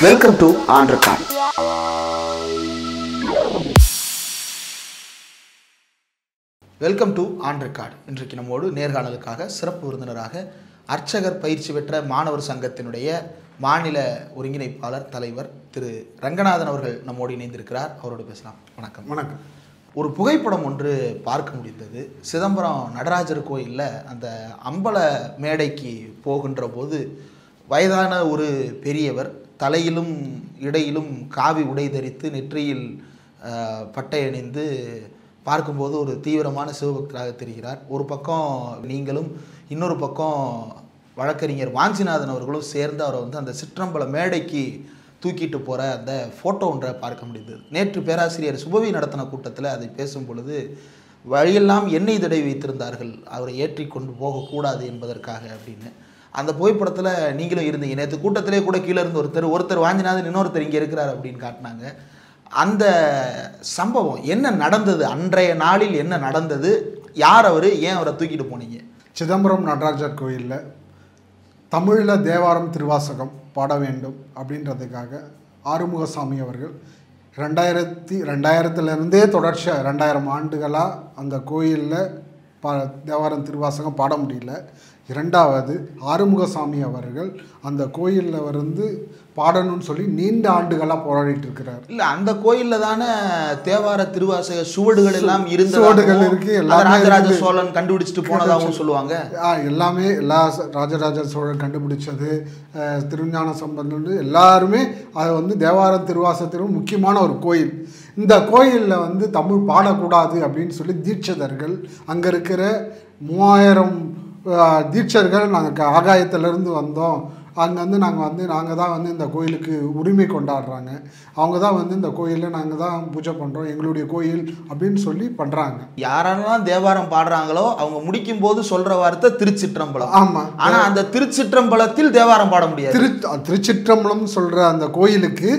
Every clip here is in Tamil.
Welcome to on record. Welcome to on record. இன்றைக்கு நம்மோடு நேர்காணலுக்காக சிறப்பு விருந்தினராக அர்ச்சகர் பயிற்சி பெற்ற மாணவர் சங்கத்தினுடைய மாநில ஒருங்கிணைப்பாளர் தலைவர் திரு ரங்கநாதன் அவர்கள் நம்மோடு இணைந்திருக்கிறார். அவரோடு பேசலாம். வணக்கம். வணக்கம். ஒரு புகைப்படம் ஒன்று பார்க்க முடிந்தது. சிதம்பரம் நடராஜர் கோயிலில் அந்த அம்பல மேடைக்கு போகின்ற போது வயதான ஒரு பெரியவர் தலையிலும் இடையிலும் காவி உடை தரித்து நெற்றியில் பட்டை அணிந்து பார்க்கும்போது ஒரு தீவிரமான சிவபக்தராக தெரிகிறார். ஒரு பக்கம் நீங்களும் இன்னொரு பக்கம் வழக்கறிஞர் வாஞ்சிநாதன் அவர்களும் சேர்ந்து அவரை வந்து அந்த சிற்றம்பல மேடைக்கு தூக்கிட்டு போகிற அந்த ஃபோட்டோ ஒன்றை பார்க்க முடிந்தது. நேற்று பேராசிரியர் சுபவி நடத்தின கூட்டத்தில் அதை பேசும் பொழுது வழியெல்லாம் எண்ணெய் தடவி வைத்திருந்தார்கள், அவரை ஏற்றி கொண்டு போகக்கூடாது என்பதற்காக அப்படின்னு. அந்த புகைப்படத்தில் நீங்களும் இருந்தீங்க. நேற்று கூட்டத்திலே கூட கீழே இருந்து ஒருத்தர் வாஞ்சிநாதன், இன்னொருத்தர் இங்கே இருக்கிறார் அப்படின்னு காட்டினாங்க. அந்த சம்பவம் என்ன நடந்தது? அன்றைய நாளில் என்ன நடந்தது? யார் அவர்? ஏன் அவரை தூக்கிட்டு போனீங்க? சிதம்பரம் நடராஜர் கோயிலில் தமிழில் தேவாரம் திருவாசகம் பாட வேண்டும் அப்படின்றதுக்காக ஆறுமுகசாமி அவர்கள் 2000 தொடர்ச்சியாக 2000 ஆண்டுகளாக அந்த கோயிலில் தேவாரம் திருவாசகம் பாட முடியல. இரண்டாவது ஆறுமுகசாமி அவர்கள் அந்த கோயிலில் வந்து பாடணும்னு சொல்லி நீண்ட ஆண்டுகளாக போராடிட்டு இருக்கிறார். இல்லை, அந்த கோயிலில் தானே தேவார திருவாசக சுவடுகள் எல்லாம் சுவடுகள் இருக்கு. ராஜராஜ சோழன் கண்டுபிடிச்சிட்டு போனதாகவும் சொல்லுவாங்க. எல்லாமே எல்லா ராஜராஜ சோழன் கண்டுபிடிச்சது, திருஞான சம்பந்தம் எல்லாருமே அது வந்து தேவாரம் திருவாசகத்திலும் முக்கியமான ஒரு கோயில். இந்த கோயிலில் வந்து தமிழ் பாடக்கூடாது அப்படின்னு சொல்லி தீட்சிதர்கள் அங்கே இருக்கிற 3000 தீட்சர்கள் நாங்கள் ஆகாயத்திலேருந்து வந்தோம், அங்கேருந்து நாங்கள் தான் வந்து இந்த கோயிலுக்கு உரிமை கொண்டாடுறாங்க, அவங்க தான் வந்து இந்த கோயிலில் நாங்கள் தான் பூஜை பண்ணுறோம், எங்களுடைய கோயில் அப்படின்னு சொல்லி பண்ணுறாங்க. யாரெல்லாம் தேவாரம் பாடுறாங்களோ அவங்க முடிக்கும் போது சொல்கிற வார்த்தை திருச்சிற்றம்பலம். ஆமாம். ஆனால் அந்த திருச்சிற்றம்பலத்தில் தேவாரம் பாட முடியாது. திருச்சிற்றம்பலம் சொல்கிற அந்த கோயிலுக்கு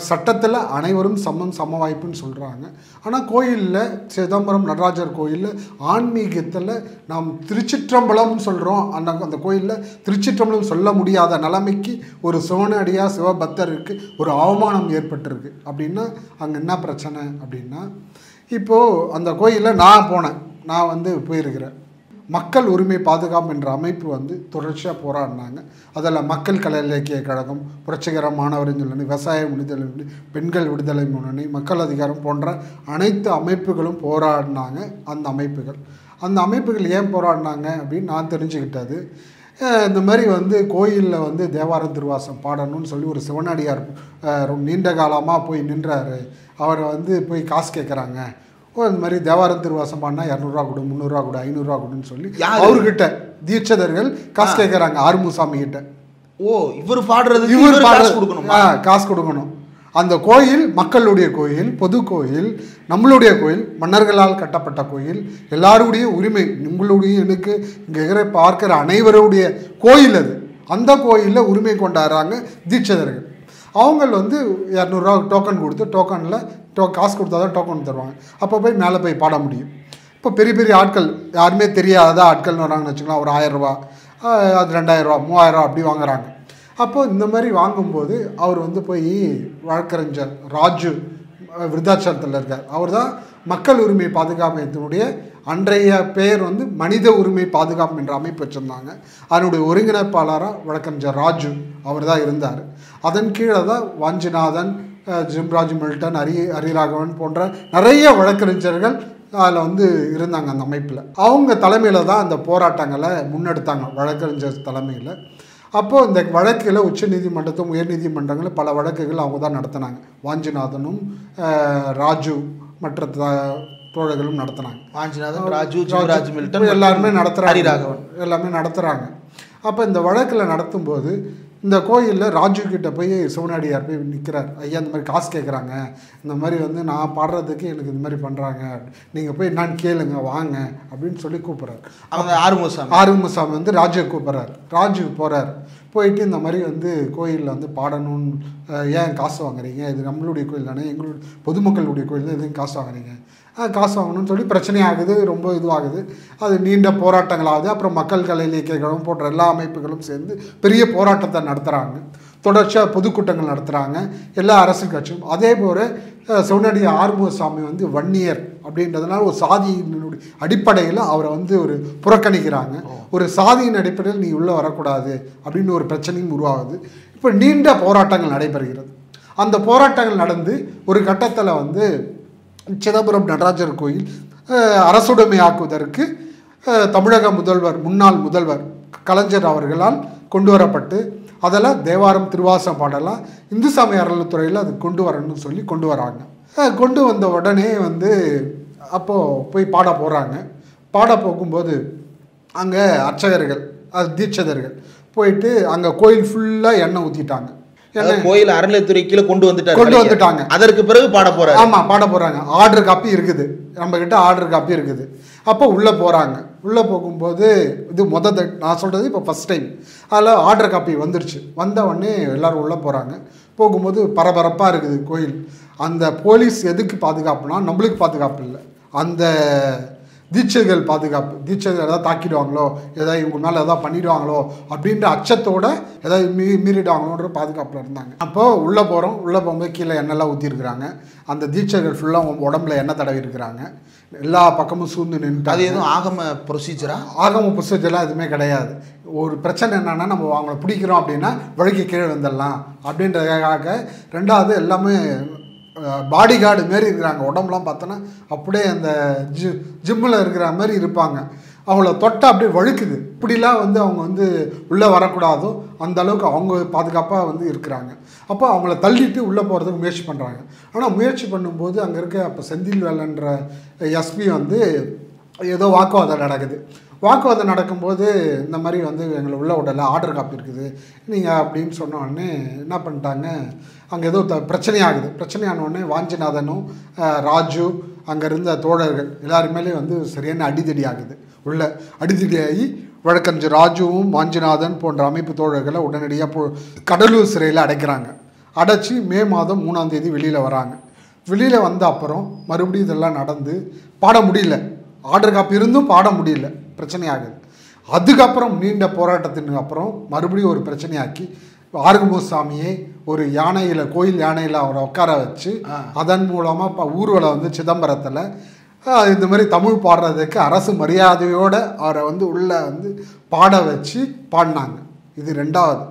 சட்டத்தில் அனைவரும் சம வாய்ப்புன்னு சொல்கிறாங்க. ஆனால் கோயிலில் சிதம்பரம் நடராஜர் கோயிலில் ஆன்மீகத்தில் நாம் திருச்சிற்றம்பலம்னு சொல்கிறோம். அந்த கோயிலில் திருச்சிற்றம்பலம் சொல்ல முடியாத நிலைமைக்கு ஒரு சிவனடியாக சிவபக்தருக்கு ஒரு அவமானம் ஏற்பட்டிருக்கு. அப்படின்னா அங்கே என்ன பிரச்சனை அப்படின்னா, இப்போது அந்த கோயிலில் நான் வந்து போயிருக்கிறேன். மக்கள் உரிமை பாதுகாப்பு என்ற அமைப்பு வந்து தொடர்ச்சியாக போராடினாங்க. அதில் மக்கள் கலை இலக்கிய கழகம், புரட்சிகர மாணவரின் முன்னணி, விவசாய விடுதலை முன்னணி, பெண்கள் விடுதலை முன்னணி, மக்கள் அதிகாரம் போன்ற அனைத்து அமைப்புகளும் போராடினாங்க. அந்த அமைப்புகள் ஏன் போராடினாங்க அப்படின்னு நான் தெரிஞ்சுக்கிட்டது, இந்த மாதிரி வந்து கோயிலில் வந்து தேவாரம் திருவாசம் பாடணும்னு சொல்லி ஒரு சிவனடியார் நீண்ட காலமாக போய் நின்றார். அவரை வந்து போய் காசு கேட்குறாங்க. இந்த மாதிரி தேவாரம் திருவாசம் பாடினா 200 கொடு, 300 கொடு, 500 கொடுன்னு சொல்லி அவர்கிட்ட தீட்சிதர்கள் காசு கேட்குறாங்க. ஆறுமுகசாமி கிட்ட. இவர் பாடுறது காசு கொடுக்கணும். அந்த கோயில் மக்களுடைய கோயில், பொது கோயில், நம்மளுடைய கோயில், மன்னர்களால் கட்டப்பட்ட கோயில், எல்லாருடைய உரிமை, உங்களுடைய எனக்கு இங்கே பார்க்கிற அனைவருடைய கோயில் அது. அந்த கோயிலில் உரிமை கொண்டாடுறாங்க தீட்சிதர்கள். அவங்க வந்து 200 டோக்கன் கொடுத்து, டோக்கனில் காசு கொடுத்தா தான் டோக்கன் தருவாங்க. அப்போ போய் மேலே போய் பாட முடியும். இப்போ பெரிய பெரிய ஆட்கள், யாருமே தெரியாத ஆட்கள்னு வராங்கன்னு வச்சுக்கலாம், ஒரு 1000 ரூபா, அது 2000 ரூபா, 3000 அப்படி வாங்குறாங்க. அப்போது இந்த மாதிரி வாங்கும்போது அவர் வந்து போய் வழக்கறிஞர் ராஜு விருத்தாச்சலத்தில் இருக்கார். அவர் தான் மக்கள் உரிமை பாதுகாப்பு அன்றைய பெயர் வந்து மனித உரிமை பாதுகாப்பு என்ற அமைப்பு வச்சுருந்தாங்க. அதனுடைய ஒருங்கிணைப்பாளராக வழக்கறிஞர் ராஜு அவர் தான் இருந்தார். அதன் கீழே தான் வாஞ்சிநாதன், ஜிம்ராஜ் மில்டன், ஹரிராகவன் போன்ற நிறைய வழக்கறிஞர்கள் அதில் வந்து இருந்தாங்க. அந்த அமைப்பில் அவங்க தலைமையில் தான் அந்த போராட்டங்களை முன்னெடுத்தாங்க, வழக்கறிஞர் தலைமையில். அப்போது இந்த வழக்கில் உச்ச நீதிமன்றத்தும் உயர் நீதிமன்றங்களும் பல வழக்குகள் அவங்க தான் நடத்தினாங்க. வாஞ்சிநாதனும் ராஜு மற்ற தோழர்களும் நடத்தினாங்க. வாஞ்சிநாதன், ராஜு, ஜிம்ராஜ் மில்டன் எல்லாருமே நடத்துகிறாங்க, ஹரிராகவன் எல்லாமே நடத்துகிறாங்க. அப்போ இந்த வழக்கில் நடத்தும்போது இந்த கோயிலில் ராஜு கிட்ட போய் சிவனடியார் போய் நிற்கிறார். ஐயா, இந்த மாதிரி காசு கேட்குறாங்க, இந்த மாதிரி வந்து நான் பாடுறதுக்கு எனக்கு இந்த மாதிரி பண்ணுறாங்க, நீங்கள் போய் என்னான்னு கேளுங்க வாங்க அப்படின்னு சொல்லி கூப்பிட்றாரு. அவங்க ஆறுமுகசாமி வந்து ராஜுவை கூப்பிட்றாரு. ராஜுக்கு போகிறார். போயிட்டு இந்த மாதிரி வந்து கோயிலில் வந்து பாடணும்னு ஏன் காசு வாங்குறீங்க, இது நம்மளுடைய கோயில் தானே, எங்களுடைய பொதுமக்களுடைய கோயில் தான், எதுவும் காசு வாங்குறீங்க, காசு வாங்கணும்னு சொல்லி பிரச்சனையாகுது, ரொம்ப இதுவாகுது. அது நீண்ட போராட்டங்களாகுது. அப்புறம் மக்கள் கலை இலக்கியங்களும் போன்ற எல்லா அமைப்புகளும் சேர்ந்து பெரிய போராட்டத்தை நடத்துகிறாங்க. தொடர்ச்சியாக பொதுக்கூட்டங்கள் நடத்துகிறாங்க எல்லா அரசியல் கட்சியும். அதே போல் சிவனடி ஆறுமுகசாமி வந்து வன்னியர் அப்படின்றதுனால ஒரு சாதியினுடைய அடிப்படையில் அவரை வந்து ஒரு புறக்கணிக்கிறாங்க. ஒரு சாதியின் அடிப்படையில் நீ உள்ளே வரக்கூடாது அப்படின்னு ஒரு பிரச்சனையும் உருவாகுது. இப்போ நீண்ட போராட்டங்கள் நடைபெறுகிறது. அந்த போராட்டங்கள் நடந்து ஒரு கட்டத்தில் வந்து சிதம்பரம் நடராஜர் கோயில் அரசுடைமையாக்குவதற்கு தமிழக முதல்வர், முன்னாள் முதல்வர் கலைஞர் அவர்களால் கொண்டு வரப்பட்டு அதில் தேவாரம் திருவாசம் பாடலாம் இந்து சமய அறநிலைத்துறையில் அது கொண்டு வரணும்னு சொல்லி கொண்டு வராங்க. கொண்டு வந்த உடனே வந்து அப்போது போய் பாட போகிறாங்க. பாட போகும்போது அங்கே அர்ச்சகர்கள், தீட்சிதர்கள் போயிட்டு அங்கே கோயில் ஃபுல்லாக எண்ணெய் ஊற்றிட்டாங்க. கோயில் அறநிலைத்துறைக்குள்ள கொண்டு வந்துட்டாங்க. அதற்கு பிறகு பாட போறாங்க. ஆமாம், பாட போகிறாங்க. ஆர்டர் காப்பி இருக்குது, நம்மக்கிட்ட ஆர்டர் காப்பி இருக்குது. அப்போ உள்ளே போகிறாங்க. உள்ளே போகும்போது இது நான் சொல்கிறது இப்போ ஃபஸ்ட் டைம். அதில் ஆர்டர் காப்பி வந்துருச்சு. வந்த உடனே எல்லோரும் உள்ளே போகிறாங்க. போகும்போது பரபரப்பாக இருக்குது கோயில். அந்த போலீஸ் எதுக்கு பாதுகாப்புனா நம்மளுக்கு பாதுகாப்பு இல்லை, அந்த தீட்சைகள் பாதுகாப்பு. தீட்சைகள் எதாவது தாக்கிடுவாங்களோ, ஏதாவது இவங்க மேலே எதாவது பண்ணிடுவாங்களோ அப்படின்ற அச்சத்தோடு ஏதாவது மீறிடுவாங்களோன்ற பாதுகாப்பில் இருந்தாங்க. அப்போது உள்ளே போகிறோம். உள்ளே போகும்போது கீழே எண்ணெய்லாம் ஊற்றிருக்கிறாங்க. அந்த தீட்சைகள் ஃபுல்லாக உடம்புல எண்ணெய் தடவி இருக்கிறாங்க. எல்லா பக்கமும் சூழ்ந்து நின்று. அது எதுவும் ஆகம ப்ரொசீஜராக? ஆகம ப்ரொசீஜர்லாம் எதுவுமே கிடையாது. ஒரு பிரச்சனை என்னென்னா, நம்ம அவங்கள பிடிக்கிறோம் அப்படின்னா வழுக்கி கீழே வந்துடலாம் அப்படின்றதுக்காக. ரெண்டாவது எல்லாமே பாடி கார்டு மாரி இருக்கிறாங்க. உடம்புலாம் பார்த்தோன்னா அப்படியே அந்த ஜிம்மில் இருக்கிற மாதிரி இருப்பாங்க. அவங்கள தொட்டால் அப்படியே வழுக்குது. இப்படிலாம் வந்து அவங்க வந்து உள்ளே வரக்கூடாதோ அந்த அளவுக்கு அவங்க பாதுகாப்பாக வந்து இருக்கிறாங்க. அப்போ அவங்கள தள்ளிட்டு உள்ளே போகிறதுக்கு முயற்சி பண்ணுறாங்க. ஆனால் முயற்சி பண்ணும்போது அங்கே இருக்க அப்போ செந்தில் வேலன்ற எஸ்பி வந்து ஏதோ வாக்குவாதம் நடக்குது. வாக்குவாதம் நடக்கும்போது இந்த மாதிரி வந்து எங்களை உள்ள விடலை, ஆர்டர் காப்பி இருக்குது நீங்கள் அப்படின்னு சொன்ன உடனே என்ன பண்ணிட்டாங்க, அங்கே ஏதோ பிரச்சனையாகுது. பிரச்சனையானோடனே வாஞ்சிநாதனும் ராஜு அங்கே இருந்த தோழர்கள் எல்லாருமேலே வந்து சரியான அடிதடி ஆகுது. உள்ள அடிதடியாகி வழக்கறிஞர் ராஜுவும் வாஞ்சிநாதன் போன்ற அமைப்பு தோழர்களை உடனடியாக கடலூர் சிறையில் அடைக்கிறாங்க. அடைச்சி மே மாதம் 3ஆம் தேதி வெளியில் வராங்க. வெளியில் வந்த அப்புறம் மறுபடியும் இதெல்லாம் நடந்து பாட முடியல. ஆர்டர் காப்பி இருந்தும் பாட முடியல, பிரச்சனையாகுது. அதுக்கப்புறம் நீண்ட போராட்டத்தின் அப்புறம் மறுபடியும் ஒரு பிரச்சனையாக்கி ஆறுமுகசாமியை ஒரு யானையில், கோயில் யானையில் அவரை உட்கார வச்சு அதன் மூலமாக ஊர்வலம் வந்து சிதம்பரத்தில் இந்த மாதிரி தமிழ் பாடுறதுக்கு அரசு மரியாதையோடு அவரை வந்து உள்ளே வந்து பாட வச்சு பாடினாங்க. இது 2வது.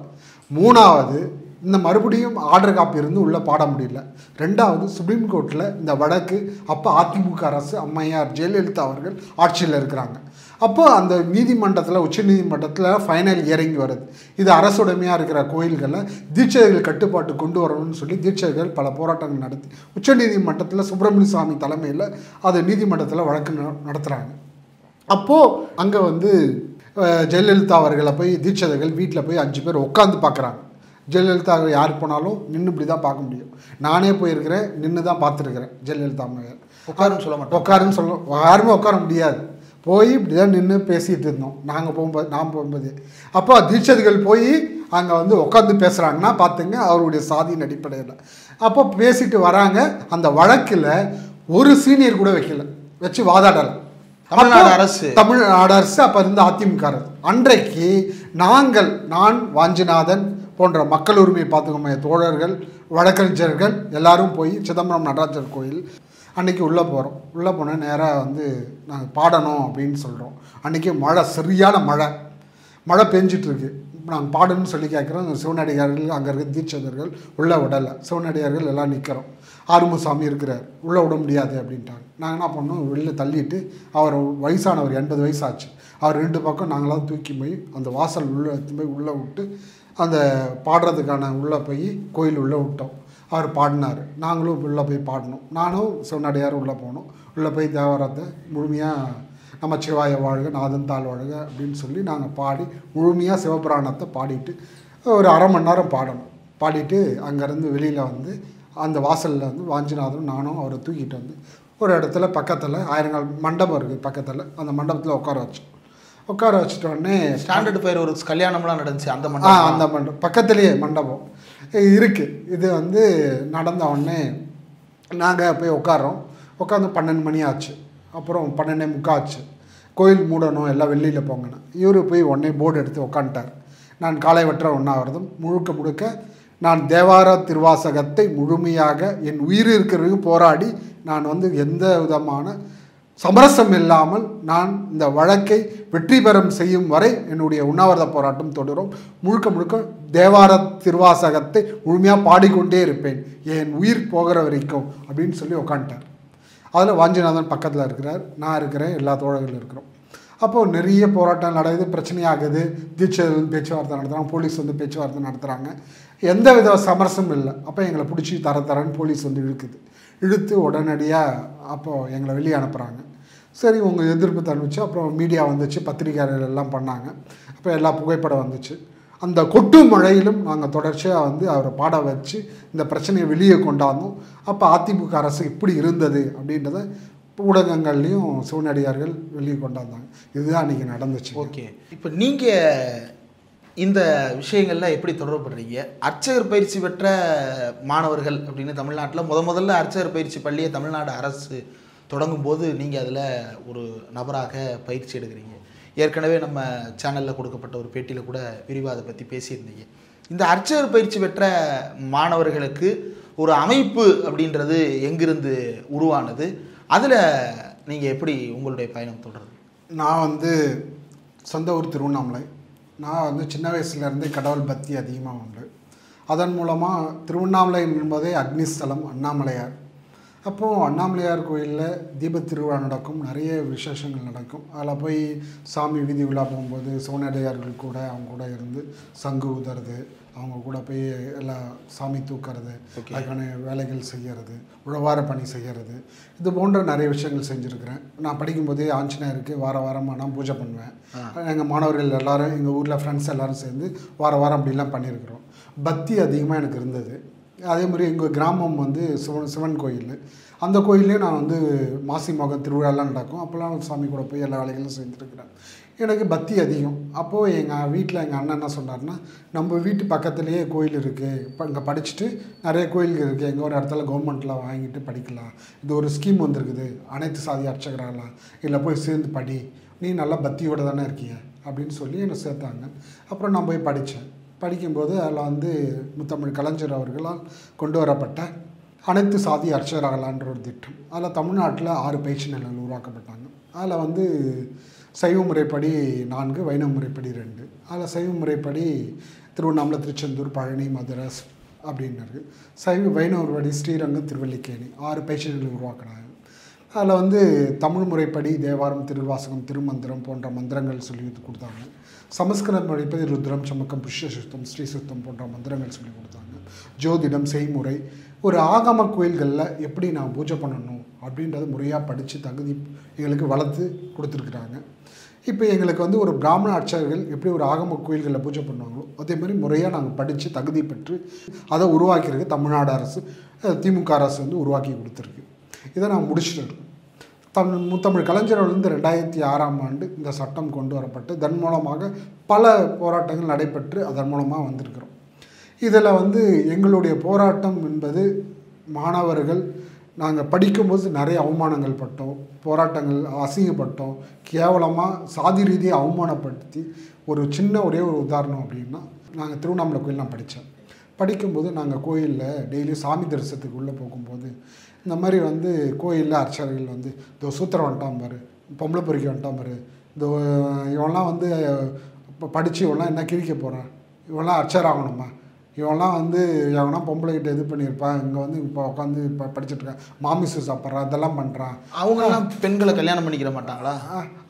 3வது இந்த மறுபடியும் ஆர்டர் காப்பி இருந்து உள்ளே பாட முடியல. 2வது சுப்ரீம் கோர்ட்டில் இந்த வழக்கு அப்போ அதிமுக அரசு அம்மையார் ஜெயலலிதா அவர்கள் ஆட்சியில் இருக்கிறாங்க. அப்போ அந்த நீதிமன்றத்தில், உச்ச நீதிமன்றத்தில் ஃபைனல் இறங்கி வருது. இது அரசுடைமையாக இருக்கிற கோயில்களில் தீட்சைகள் கட்டுப்பாட்டு கொண்டு வரணும்னு சொல்லி தீட்சைகள் பல போராட்டங்கள் நடத்தி உச்ச நீதிமன்றத்தில் சுப்பிரமணிய சாமி தலைமையில் அது நீதிமன்றத்தில் வழக்கு நடத்துகிறாங்க. அப்போது அங்கே வந்து ஜெயலலிதா அவர்களை போய் தீட்சைகள் வீட்டில் போய் 5 பேர் உட்காந்து பார்க்குறாங்க. ஜெயலலிதா யார் போனாலும் நின்று இப்படி தான் பார்க்க முடியும். நானே போயிருக்கிறேன், நின்று தான் பார்த்துருக்குறேன். ஜெயலலிதா அம்மையார் உட்காருன்னு சொல்ல மாட்டோம், உட்காருன்னு சொல்ல யாருமே உட்கார முடியாது. போய் இப்படி தான் நின்று பேசிகிட்டு இருந்தோம் நான் போகும்போது. அப்போ தீட்சதிகள் போய் அங்கே வந்து உட்காந்து பேசுகிறாங்கன்னா பார்த்துங்க, அவருடைய சாதியின் அடிப்படையில். அப்போ பேசிட்டு வராங்க. அந்த வழக்கில் ஒரு சீனியர் கூட வச்சு வாதாடலை. தமிழ்நாடு அரசு அப்போ இருந்த அதிமுக அரசு. அன்றைக்கு நான் வாஞ்சிநாதன் போன்ற மக்கள் உரிமை பார்த்துக்கோமே தோழர்கள், வழக்கறிஞர்கள் எல்லாரும் போய் சிதம்பரம் நடராஜர் கோயில் அன்றைக்கி உள்ளே போகிறோம். உள்ளே போனால் நேராக வந்து நாங்கள் பாடணும் அப்படின்னு சொல்கிறோம். அன்றைக்கி மழை, சரியான மழை பெஞ்சிட்ருக்கு. நாங்கள் பாடணும்னு சொல்லி கேட்குறோம். சிவனடியார்கள், அங்கே இருக்க தீட்சிதர்கள் உள்ளே விடலை. சிவனடியார்கள் எல்லாம் நிற்கிறோம். ஆறுமுகசாமி இருக்கிறார், உள்ளே விட முடியாது அப்படின்ட்டாங்க. நாங்கள் என்ன பண்ணோம், வெளியில் தள்ளிட்டு, அவர் வயசானவர், 80 வயசாச்சு. அவர் 2 பக்கம் நாங்களாம் தூக்கி போய் அந்த வாசல் உள்ளே எடுத்து போய் உள்ளே விட்டு அந்த பாடுறதுக்கான உள்ளே போய் கோயில் உள்ளே விட்டோம். அவர் பாடினார், நாங்களும் உள்ளே போய் பாடினோம். நானும் சிவனடியார் உள்ளே போனோம். உள்ளே போய் தேவாரத்தை முழுமையாக நமச்சிவாய வாழ்க நாதன் தாழ் வாழ்க அப்படின்னு சொல்லி நாங்கள் பாடி முழுமையாக சிவபுராணத்தை பாடிட்டு ஒரு அரை மணி நேரம் பாடணும். பாடிட்டு அங்கேருந்து வெளியில் வந்து அந்த வாசலில் வந்து வாஞ்சிநாதனும் நானும் அவரை தூக்கிட்டு வந்து ஒரு இடத்துல பக்கத்தில் ஆயிரங்கால் மண்டபம் இருக்குது பக்கத்தில், அந்த மண்டபத்தில் உட்கார வச்சோம். உட்கார வச்சுட்டோடனே ஸ்டாண்டர்ட் ஃபயர் ஒரு கல்யாணம்லாம் நடந்துச்சு அந்த அந்த மண்டபம் பக்கத்துலேயே மண்டபம் இருக்குது. இது வந்து நடந்த உடனே நாங்கள் போய் உட்காரோம். உட்காந்து 12 மணி ஆச்சு. அப்புறம் 12:45 ஆச்சு. கோயில் மூடணும், எல்லாம் வெளியில் போங்கன்னு. இவர் போய் உடனே போர்டு எடுத்து உட்காந்துட்டார். நான் காலை வற்ற உண்ணாவிரதம் முழுக்க நான் தேவார திருவாசகத்தை முழுமையாக என் உயிர் இருக்கிறவரையும் போராடி நான் வந்து எந்த விதமான சமரசம் இல்லாமல் நான் இந்த வழக்கை வெற்றி பெறும் செய்யும் வரை என்னுடைய உண்ணாவிரத போராட்டம் தொடரும். முழுக்க தேவார திருவாசகத்தை முழுமையாக பாடிக்கொண்டே இருப்பேன் என் உயிர் போகிற வரைக்கும் அப்படின்னு சொல்லி உட்காந்துட்டார். அதில் வாஞ்சிநாதன் பக்கத்தில் இருக்கிறார், நான் இருக்கிறேன், எல்லா தோழர்களும் இருக்கிறோம். அப்போது நிறைய போராட்டம் நடக்குது, பிரச்சனையாகுது. தீட்சை பேச்சுவார்த்தை நடத்துகிறாங்க, போலீஸ் வந்து பேச்சுவார்த்தை நடத்துகிறாங்க. எந்த வித சமரசமும் இல்லை. அப்போ எங்களை பிடிச்சி தரன்னு போலீஸ் வந்து இழுத்து உடனடியாக அப்போது எங்களை வெளியே அனுப்புகிறாங்க. சரி, உங்கள் எதிர்ப்பு தெரிவிச்சு அப்புறம் மீடியா வந்துச்சு, பத்திரிகையாளர்கள் எல்லாம் பண்ணாங்க. அப்போ எல்லா புகைப்படம் வந்துச்சு. அந்த கொட்டு மழையிலும் நாங்கள் தொடர்ச்சியாக வந்து அவரை பாட வச்சு இந்த பிரச்சனையை வெளியே கொண்டாந்தோம். அப்போ அதிமுக அரசு இப்படி இருந்தது அப்படின்றத ஊடகங்கள்லேயும் சிவனடியார்கள் வெளியே கொண்டாந்தாங்க. இதுதான் அன்றைக்கி நடந்துச்சு. ஓகே, இப்போ நீங்கள் இந்த விஷயங்கள்லாம் எப்படி தொடர்புப்படுறீங்க? அர்ச்சகர் பயிற்சி பெற்ற மாணவர்கள் அப்படின்னு தமிழ்நாட்டில் முதல்ல அர்ச்சகர் பயிற்சி பள்ளியை தமிழ்நாடு அரசு தொடங்கும் போது நீங்கள் அதில் ஒரு நபராக பயிற்சி எடுக்கிறீங்க. ஏற்கனவே நம்ம சேனலில் கொடுக்கப்பட்ட ஒரு பேட்டியில் கூட விரிவாக அதை பற்றி பேசியிருந்தீங்க. இந்த அர்ச்சகர் பயிற்சி பெற்ற மாணவர்களுக்கு ஒரு அமைப்பு அப்படின்றது எங்கிருந்து உருவானது? அதில் நீங்கள் எப்படி உங்களுடைய பயணம் தொடருது? நான் வந்து சொந்த ஊர் திருவண்ணாமலை. நான் வந்து சின்ன வயசுலேருந்தே கடவுள் பக்தி அதிகமாக உண்டு. அதன் மூலமாக திருவண்ணாமலை என்பதே அக்னிஸ்தலம், அண்ணாமலையார். அப்போது அண்ணாமலையார் கோயிலில் தீபத் திருவிழா நடக்கும், நிறைய விசேஷங்கள் நடக்கும். அதில் போய் சாமி வீதி விழா போகும்போது சிவனடியார்கள் கூட அவங்க கூட இருந்து சங்கு ஊதுறது, அவங்க கூட போய் எல்லாம் சாமி தூக்கிறது, அதுக்கான வேலைகள் செய்கிறது, உழவார பணி செய்கிறது, இது போன்ற நிறைய விஷயங்கள் செஞ்சுருக்கிறேன். நான் படிக்கும்போதே ஆஞ்சநேயருக்கு வாரம் நான் பூஜை பண்ணுவேன். எங்கள் மாணவர்கள் எல்லோரும், எங்கள் ஊரில் ஃப்ரெண்ட்ஸ் எல்லோரும் சேர்ந்து வாரம் அப்படிலாம் பண்ணியிருக்கிறோம். பக்தி அதிகமாக எனக்கு இருந்தது. அதே மாதிரி எங்கள் கிராமம் வந்து சிவன் கோயில். அந்த கோயிலே நான் வந்து மாசி மகம் திருவிழாலாம் நடக்கும். அப்போல்லாம் சாமி கூட போய் எல்லா வேலைகளும் செஞ்சுருக்கிறேன். எனக்கு பக்தி அதிகம். அப்போது எங்கள் வீட்டில் எங்கள் அண்ணன் என்ன சொன்னார்னா, நம்ம வீட்டு பக்கத்துலேயே கோயில் இருக்குது, இப்போ இங்கே படிச்சுட்டு நிறைய கோயில்கள் இருக்குது, எங்கே ஒரு இடத்துல கவர்மெண்ட்டில் வாங்கிட்டு படிக்கலாம், இது ஒரு ஸ்கீம் வந்துருக்குது, அனைத்து சாதி அர்ச்சகராகலாம், இல்லை போய் சேர்ந்து படி, நீ நல்லா பக்தியோடு தானே இருக்கிய அப்படின்னு சொல்லி என்னை சேர்த்தாங்க. அப்புறம் நான் போய் படித்தேன். படிக்கும்போது அதில் வந்து முத்தமிழ் கலைஞர் அவர்களால் கொண்டு வரப்பட்ட அனைத்து சாதி அர்ச்சகராகலான்ற ஒரு திட்டம். அதில் தமிழ்நாட்டில் 6 பயிற்சி நிலையங்கள் உருவாக்கப்பட்டாங்க. அதில் வந்து சைவ முறைப்படி 4, வைணவ முறைப்படி 2. அதில் சைவ முறைப்படி திருவண்ணாமலை, திருச்செந்தூர், பழனி, மதுரை அப்படின்னு இருக்குது. வைணவ முறைப்படி ஸ்ரீரங்கம், திருவல்லிக்கேணி 6 பயிற்சி நிலையங்கள் உருவாக்கினாங்க. அதில் வந்து தமிழ் முறைப்படி தேவாரம், திருவாசகம், திருமந்திரம் போன்ற மந்திரங்கள் சொல்லி கொடுத்தாங்க. சமஸ்கிருதம் படிப்பது ருத்ரம், சமக்கம், புஷ்ய சுத்தம், ஸ்ரீ சுத்தம் போன்ற மந்திரங்கள் சொல்லி கொடுத்தாங்க. ஜோதிடம், செய்முறை, ஒரு ஆகம கோயில்களில் எப்படி நான் பூஜை பண்ணணும் அப்படின்றத முறையாக படித்து தகுதி எங்களுக்கு வளர்த்து கொடுத்துருக்குறாங்க. இப்போ எங்களுக்கு வந்து ஒரு பிராமண அர்ச்சகர்கள் எப்படி ஒரு ஆகம கோயில்களில் பூஜை பண்ணுவாங்களோ அதே மாதிரி முறையாக நாங்கள் படித்து தகுதி பெற்று அதை உருவாக்கியிருக்கு தமிழ்நாடு அரசு, திமுக அரசு வந்து உருவாக்கி கொடுத்துருக்கு. இதை நான் முடிச்சுட்டு இருக்கேன். முத்தமிழ் கலைஞர்லேருந்து 2006ஆம் ஆண்டு இந்த சட்டம் கொண்டு வரப்பட்டு அதன் மூலமாக பல போராட்டங்கள் நடைபெற்று அதன் மூலமாக வந்திருக்கிறோம். இதில் வந்து எங்களுடைய போராட்டம் என்பது மாணவர்கள் நாங்கள் படிக்கும்போது நிறைய அவமானங்கள் பட்டோம், போராட்டங்கள் அசிங்கப்பட்டோம், கேவலமாக சாதி ரீதியை அவமானப்படுத்தி. ஒரே ஒரு உதாரணம் அப்படின்னா, நாங்கள் திருவண்ணாமலை கோயில் நான் படித்தேன். படிக்கும்போது நாங்கள் கோயிலில் டெய்லி சாமி தரிசனத்துக்கு உள்ளே போகும்போது இந்த மாதிரி வந்து கோயிலில் அர்ச்சகர்கள் வந்து இதோ சூத்திரம் வந்துட்டான் பாரு, பொம்பளை பொறுக்கி வந்துட்டான் பாரு, இந்த இவெல்லாம் வந்து இப்போ படித்து இவெல்லாம் என்ன கிழிக்க போகிறான், இவெல்லாம் அர்ச்சகர் ஆகணுமா, இவெல்லாம் வந்து எவனா பொம்பளைகிட்ட இது பண்ணியிருப்பான், இங்கே வந்து இப்போ உட்காந்து இப்போ படிச்சுட்ருக்கான், மாமிசு சாப்பிட்றான், இதெல்லாம் பண்ணுறான். அவங்கெல்லாம் பெண்களை கல்யாணம் பண்ணிக்கிற மாட்டாங்களா?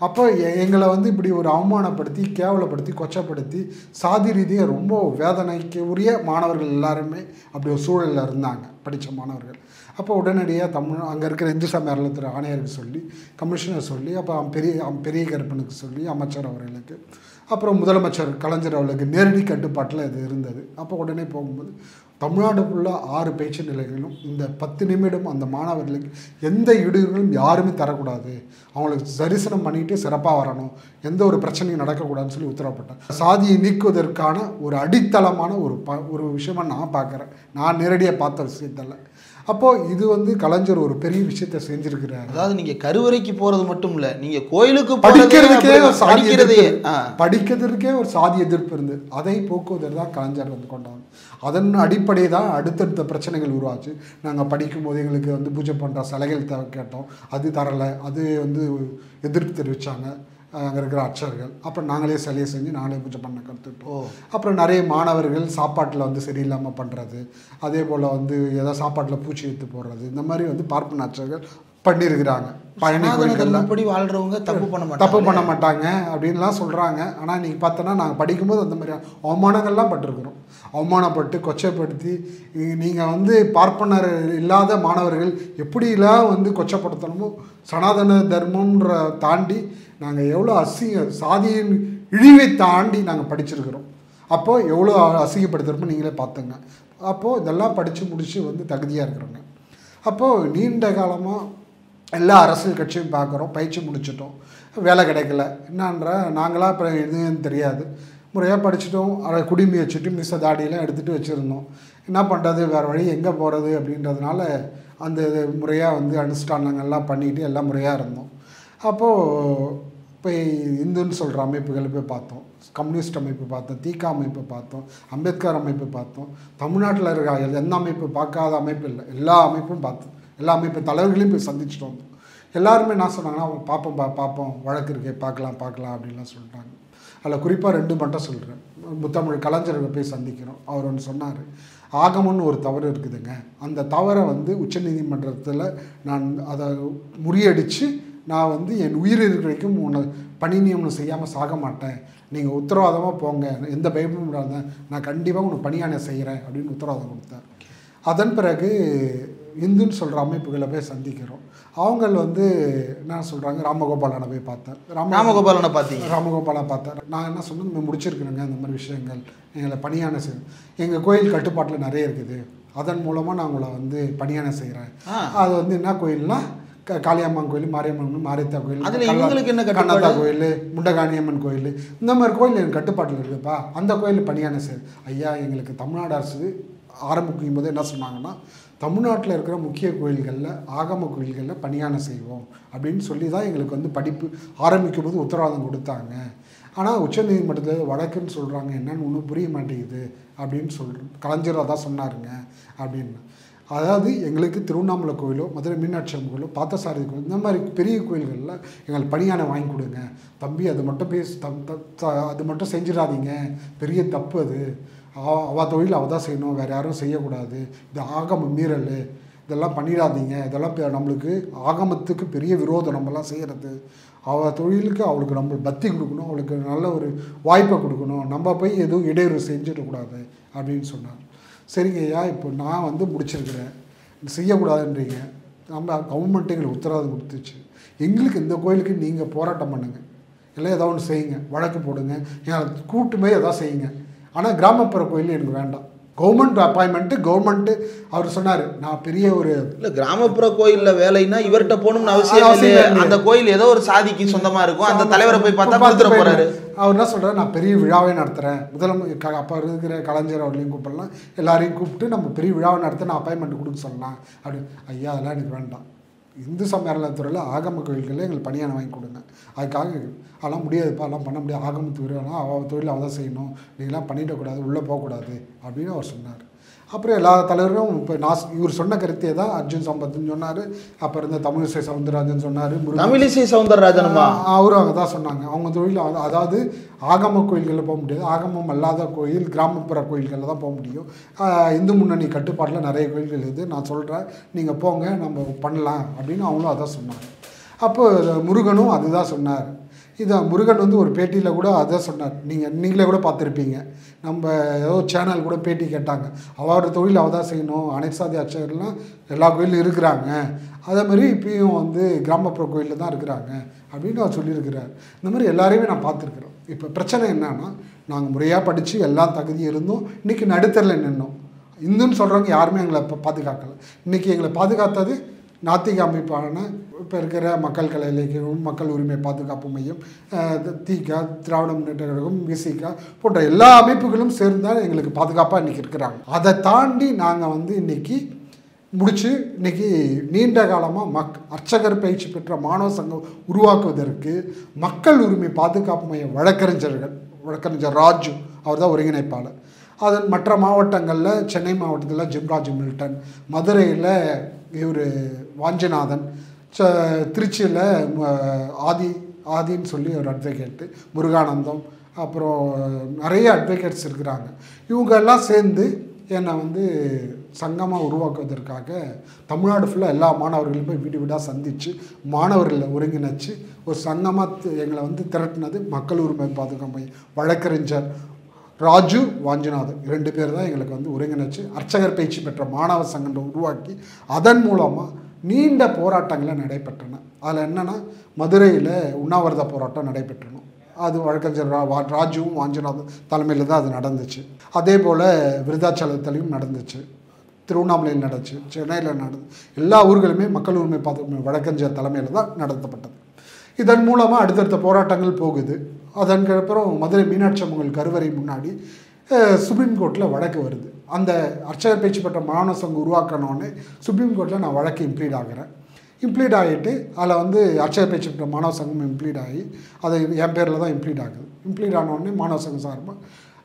அப்போ எங்களை வந்து இப்படி ஒரு அவமானப்படுத்தி, கேவலப்படுத்தி, கொச்சப்படுத்தி, சாதி ரீதியாக ரொம்ப வேதனைக்கு உரிய மாணவர்கள் எல்லாருமே அப்படி ஒரு சூழலில் இருந்தாங்க, படித்த மாணவர்கள். அப்போ உடனடியாக அங்கே இருக்கிற இந்து சமய அறநிலையத்துறை ஆணையருக்கு சொல்லி, கமிஷனர் சொல்லி, அப்போ பெரிய கருப்பனுக்கு சொல்லி, அமைச்சர் அவர்களுக்கு, அப்புறம் முதலமைச்சர் கலைஞர் அவர்களுக்கு நேரடி கட்டுப்பாட்டில் இது இருந்தது. அப்போ உடனே போகும்போது தமிழ்நாடு ஃபுல்லாக 6 பேச்சு நிலைகளும் இந்த 10 நிமிடம் அந்த மாணவர்களுக்கு எந்த இடையூறுகளும் யாருமே தரக்கூடாது, அவங்களுக்கு தரிசனம் பண்ணிட்டு சிறப்பாக வரணும், எந்த ஒரு பிரச்சனையும் நடக்கக்கூடாதுன்னு சொல்லி உத்தரவிட்டேன். சாதியை நீக்குவதற்கான ஒரு அடித்தளமான ஒரு விஷயமா நான் பார்க்குறேன், நான் நேரடியாக பார்த்த விஷயத்தில். அப்போது இது வந்து கலைஞர் ஒரு பெரிய விஷயத்தை செஞ்சுருக்கிறார். அதாவது நீங்கள் கருவறைக்கு போகிறது மட்டும் இல்லை, நீங்கள் கோயிலுக்கு படிக்கிறதுக்கே ஒரு சாதி எதிர்ப்பு இருந்து அதை போக்குவதற்கு தான் கலைஞர் வந்து கொண்டாங்க. அதன் அடிப்படை தான் அடுத்தடுத்த பிரச்சனைகள் உருவாச்சு. நாங்கள் படிக்கும்போது எங்களுக்கு வந்து பூஜை பண்ணுற சிலைகள் கேட்டோம், அது தரலை, அது வந்து எதிர்ப்பு தெரிவித்தாங்க அங்கே இருக்கிற அர்ச்சகர்கள். அப்புறம் நாங்களே சிலையை செஞ்சு நாங்களே பூஜை பண்ண கற்றுக்கிட்டோம். அப்புறம் நிறைய மாணவர்கள் சாப்பாட்டில் வந்து சரியில்லாமல் பண்ணுறது, அதே போல் வந்து ஏதோ சாப்பாட்டில் பூச்சி எடுத்து போடுறது, இந்த மாதிரி வந்து பார்ப்பன அர்ச்சகர்கள் பண்ணியிருக்கிறாங்க. பழனி கோயில்கள் வாழ்கிறவங்க தப்பு பண்ண மாட்டாங்க அப்படின்லாம் சொல்கிறாங்க. ஆனால் இன்றைக்கி பார்த்தோன்னா நாங்கள் படிக்கும்போது அந்த மாதிரி அவமானங்கள்லாம் பட்டிருக்கிறோம். அவமானப்பட்டு கொச்சைப்படுத்தி நீங்கள் வந்து பார்ப்பனர் இல்லாத மாணவர்கள் எப்படிலாம் வந்து கொச்சப்படுத்தணுமோ சனாதன தர்மன்ற தாண்டி நாங்கள் எவ்வளோ சாதியின் இழிவை தாண்டி நாங்கள் படிச்சிருக்கிறோம். அப்போது எவ்வளோ அசிங்கப்படுத்துகிறப்போ நீங்களே பார்த்துங்க. அப்போது இதெல்லாம் படித்து முடித்து வந்து தகுதியாக இருக்கிறோங்க. அப்போது நீண்ட காலமாக எல்லா அரசியல் கட்சியும் பார்க்குறோம், பயிற்சி முடிச்சிட்டோம், வேலை கிடைக்கல. என்னன்ற நாங்களாம் இப்போ எதுவும் தெரியாது, முறையாக படிச்சுட்டோம், அதை குடிமி வச்சுட்டு மிஸ்ஸை தாடியெல்லாம் எடுத்துகிட்டு வச்சுருந்தோம். என்ன பண்ணுறது, வேறு வழி எங்கே போகிறது அப்படின்றதுனால அந்த முறையாக வந்து அனுஷ்டானங்கள்லாம் பண்ணிக்கிட்டு எல்லாம் முறையாக இருந்தோம். அப்போது இப்போ இந்துன்னு சொல்கிற அமைப்புகளை போய் பார்த்தோம், கம்யூனிஸ்ட் அமைப்பு பார்த்தோம், தீகா அமைப்பு பார்த்தோம், அம்பேத்கர் அமைப்பு பார்த்தோம். தமிழ்நாட்டில் இருக்க எந்த அமைப்பு பார்க்காத அமைப்பு இல்லை, எல்லா அமைப்பும் பார்த்தோம். எல்லா அமைப்பு தலைவர்களையும் போய் சந்திச்சுட்டு வந்தோம். எல்லாருமே என்ன சொன்னாங்கன்னா, பார்ப்போம் வழக்கு இருக்கே பார்க்கலாம் அப்படின்லாம் சொல்லிட்டாங்க. அதில் குறிப்பாக 2 மட்டும் சொல்கிறேன். முத்தமிழ் கலைஞரை போய் சந்திக்கிறோம். அவர் ஒன்று சொன்னார், ஆகமம்னு ஒரு தவறு இருக்குதுங்க, அந்த தவறை வந்து உச்சநீதிமன்றத்தில் நான் அதை முறியடித்து நான் வந்து என் உயிர் இருக்கிற வரைக்கும் உன்னை பணி நியமனம் செய்யாமல் சாக மாட்டேன், நீங்கள் உத்தரவாதமாக போங்க, எந்த பயமும் இல்லாத நான் கண்டிப்பாக உனக்கு பணியானை செய்கிறேன் அப்படின்னு உத்தரவாதம் கொடுத்தார். அதன் பிறகு இந்துன்னு சொல்கிற அமைப்புகளை போய் சந்திக்கிறோம். அவங்க வந்து என்ன சொல்கிறாங்க, ராமகோபாலனை போய் பார்த்தேன். ராமகோபாலனை பார்த்தேன். நான் என்ன சொன்னேன், முடிச்சிருக்கிறேங்க இந்த மாதிரி விஷயங்கள், எங்களை பணியானை செய்யணும், எங்கள் கோயில் கட்டுப்பாட்டில் நிறைய இருக்குது, அதன் மூலமாக நான் உங்களை வந்து பணியானை செய்கிறேன். அது வந்து என்ன கோயில்னால் காளியம்மன் கோயில், மாரியம்மன், மாரியத்தா கோயில், கண்ணத்தா கோயில், முண்டகாணியம்மன் கோயில், இந்த மாதிரி கோயில் எனக்கு கட்டுப்பாட்டில் இருக்குதுப்பா, அந்த கோயில் பணியான செய்யுது. ஐயா, எங்களுக்கு தமிழ்நாடு அரசு ஆரம்பிக்கும் போது என்ன சொன்னாங்கன்னா, தமிழ்நாட்டில் இருக்கிற முக்கிய கோயில்களில் ஆகம கோயில்களில் பணியான செய்வோம் அப்படின்னு சொல்லி தான் எங்களுக்கு வந்து படிப்பு ஆரம்பிக்கும் போது உத்தரவாதம் கொடுத்தாங்க. ஆனால் உச்சநீதிமன்றத்தில் வழக்குன்னு சொல்கிறாங்க, என்னன்னு ஒன்றும் புரிய மாட்டேங்குது அப்படின்னு சொல்கிறோம். கலைஞர் அதான் சொன்னாருங்க அப்படின்னு. அதாவது எங்களுக்கு திருவண்ணாமலை கோயிலோ, மதுரை மீனாட்சி அம்மன் கோயிலோ, பார்த்தசாரதி கோயில், இந்த மாதிரி பெரிய கோயில்களில் எங்களுக்கு பணியானை வாங்கி கொடுங்க தம்பி, அது மட்டும் செஞ்சிடாதீங்க, பெரிய தப்பு அது, அவள் தொழில் அவள் தான் செய்யணும், வேறு யாரும் செய்யக்கூடாது, இது ஆகம மீறல், இதெல்லாம் பண்ணிடாதீங்க, இதெல்லாம் நம்மளுக்கு ஆகமத்துக்கு பெரிய விரோதம், நம்மலாம் செய்கிறது, அவள் தொழிலுக்கு அவளுக்கு நம்ம பக்தி கொடுக்கணும், அவளுக்கு நல்ல ஒரு வாய்ப்பை கொடுக்கணும், நம்ம போய் எதுவும் இடையூறு செஞ்சிடக்கூடாது அப்படின்னு சொன்னார். சரிங்க ஐயா, இப்போ நான் வந்து முடிச்சிருக்கிறேன், செய்யக்கூடாதுன்றீங்க, நம்ம கவர்மெண்ட்டு எங்களுக்கு உத்தரவாதம் கொடுத்துச்சு, எங்களுக்கு இந்த கோயிலுக்கு நீங்கள் போராட்டம் பண்ணுங்கள், இல்லை ஏதாவது ஒன்று செய்யுங்க, வழக்கு போடுங்க, எங்களை கூட்டு போய் எதாவது செய்யுங்க, ஆனால் கிராமப்புற கோயில் எனக்கு வேண்டாம், கவர்மெண்ட் அப்பாயின்மெண்ட்டு கவர்மெண்ட்டு. அவர் சொன்னார், நான் பெரிய ஒரு இல்லை கிராமப்புற கோயிலில் வேலைன்னா இவர்கிட்ட போகணும்னு அவசியம் இல்லை, அந்த கோயில் ஏதோ ஒரு சாதிக்கு சொந்தமாக இருக்கும், அந்த தலைவரை போய் பார்த்தா பார்த்துட்டு போகிறாரு. அவர் என்ன சொல்கிறார், நான் பெரிய விழாவே நடத்துகிறேன், அப்போ இருக்கிற கலைஞர் அவர்களையும் கூப்பிடலாம், எல்லாரையும் கூப்பிட்டு நம்ம பெரிய விழாவை நடத்த நான் அப்பாயின்மெண்ட் கொடுக்க சொல்லலாம் அப்படின்னு. ஐயா, அதெல்லாம் எனக்கு வேண்டாம், இந்து சமய அறநிலையத்துறையில் ஆகம கோயில்களில் எங்களுக்கு பணியானை வாங்கி கொடுங்க, அதுக்காக அதெல்லாம் முடியாதுப்பா, அதெல்லாம் பண்ண முடியாது, ஆகமத்து விரும்பலாம், அவள் தொழில் அவள் தான் செய்யணும், நீங்களாம் பண்ணிடக்கூடாது, உள்ளே போகக்கூடாது அப்படின்னு அவர் சொன்னார். அப்புறம் எல்லா தலைவரும் இப்போ இவர் சொன்ன கருத்தே தான் அர்ஜுன் சம்பத்னு சொன்னார், அப்புறம் இருந்த தமிழிசை சவுந்தரராஜன் சொன்னார், தமிழிசை சவுந்தரராஜனுமா அவரும் அவங்க தான் சொன்னாங்க. அவங்க தொழில் அதாவது ஆகம கோயில்களில் போக முடியாது, ஆகமம் அல்லாத கோயில் கிராமப்புற கோயில்களில் தான் போக முடியும். இந்து முன்னணி கட்டுப்பாட்டில் நிறைய கோயில்கள் இருக்குது, நான் சொல்கிறேன் நீங்கள் போங்க, நம்ம பண்ணலாம் அப்படின்னு அவங்களும் அதான் சொன்னாங்க. அப்போது முருகனும் அதுதான் சொன்னார். இதை முருகன் வந்து ஒரு பேட்டியில் கூட அதான் சொன்னார், நீங்களே கூட பார்த்துருப்பீங்க, நம்ம ஏதோ சேனல் கூட பேட்டி கேட்டாங்க, அவரோட தொழில் அவள் தான் செய்யணும், அனைத்து சாதி அர்ச்சகர்லாம் எல்லா கோயிலும் இருக்கிறாங்க, அதே மாதிரி இப்பயும் வந்து கிராமப்புற கோயிலில் தான் இருக்கிறாங்க அப்படின்னு அவர் சொல்லியிருக்கிறார். இந்த மாதிரி எல்லாரையுமே நான் பார்த்துருக்குறோம். இப்போ பிரச்சனை என்னன்னா, நாங்கள் முறையாக படித்து எல்லாம் தகுதி இருந்தோம், இன்றைக்கி நடுத்தரில் நின்னோம். இந்துன்னு சொல்கிறவங்க யாருமே எங்களை இப்போ பாதுகாக்கலை. இன்றைக்கி எங்களை பாதுகாத்தது நாத்திக அமைப்பான இப்போ இருக்கிற மக்கள் கலை இலக்கியம், மக்கள் உரிமை பாதுகாப்பு மையம், திக, திராவிட முன்னேற்ற கழகம், விசிக போன்ற எல்லா அமைப்புகளும் சேர்ந்தால் எங்களுக்கு பாதுகாப்பாக இன்றைக்கி இருக்கிறாங்க. அதை தாண்டி நாங்கள் வந்து இன்றைக்கி முடித்து இன்றைக்கி நீண்ட காலமாக அர்ச்சகர் பயிற்சி பெற்ற மாணவ சங்கம் உருவாக்குவதற்கு மக்கள் உரிமை பாதுகாப்பு மையம் வழக்கறிஞர் ராஜு அவர் தான் ஒருங்கிணைப்பாளர். அதன் மற்ற மாவட்டங்களில் சென்னை மாவட்டத்தில் ஜிம்ராஜ் மில்டன், மதுரையில் இவர் வாஞ்சிநாதன், திருச்சியில் ஆதின்னு சொல்லி ஒரு அட்வொகேட்டு, முருகானந்தம், அப்புறம் நிறைய அட்வொகேட்ஸ் இருக்கிறாங்க. இவங்கெல்லாம் சேர்ந்து என்னை வந்து சங்கமாக உருவாக்குவதற்காக தமிழ்நாடு ஃபுல்லாக எல்லா மாணவர்களும் போய் வீடு வீடாக சந்தித்து மாணவர்களை ஒருங்கிணைச்சு ஒரு சங்கமாக எங்களை வந்து திரட்டினது மக்கள் உரிமை பாதுகாப்பு வழக்கறிஞர் ராஜு, வாஞ்சிநாதன் 2 பேர் தான் எங்களுக்கு வந்து ஒருங்கிணைச்சு அர்ச்சகர் பயிற்சி பெற்ற மாணவ சங்கத்தை உருவாக்கி அதன் மூலமாக நீண்ட போராட்டங்களை நடைபெற்றன. அதில் என்னென்னா மதுரையில் உண்ணாவிரத போராட்டம் நடைபெற்றணும். அது வழக்கறிஞர் ராஜுவும் வாஞ்சிநாதன் தலைமையில் தான் அது நடந்துச்சு. அதே போல் விருதாச்சலத்திலையும் நடந்துச்சு, திருவண்ணாமலையில் நடந்துச்சு, சென்னையில் நடந்து எல்லா ஊர்களுமே மக்கள் உரிமை பாதுகாப்பு வழக்கறிஞர் தலைமையில் தான் நடத்தப்பட்டது. இதன் மூலமாக அடுத்தடுத்த போராட்டங்கள் போகுது. அதற்கப்புறம் மதுரை மீனாட்சி அம்மன் கருவறை முன்னாடி சுப்ரீம் கோர்ட்டில் வழக்கு வருது. அந்த அர்ச்சகர் பயிற்சி பெற்ற மாணவ சங்கம் உருவாக்கணுன்னே சுப்ரீம் கோர்ட்டில் நான் வழக்கு இம்ப்ளீட் ஆகிட்டு அதில் வந்து அர்ச்சகர் பயிற்சி பெற்ற மாணவ சங்கம் இம்ப்ளீட் ஆகி அது என் பேரில் தான் இம்ப்ளீட் ஆகுது. இம்ப்ளீட் ஆனோடனே மாணவ சங்கம் சார்பாக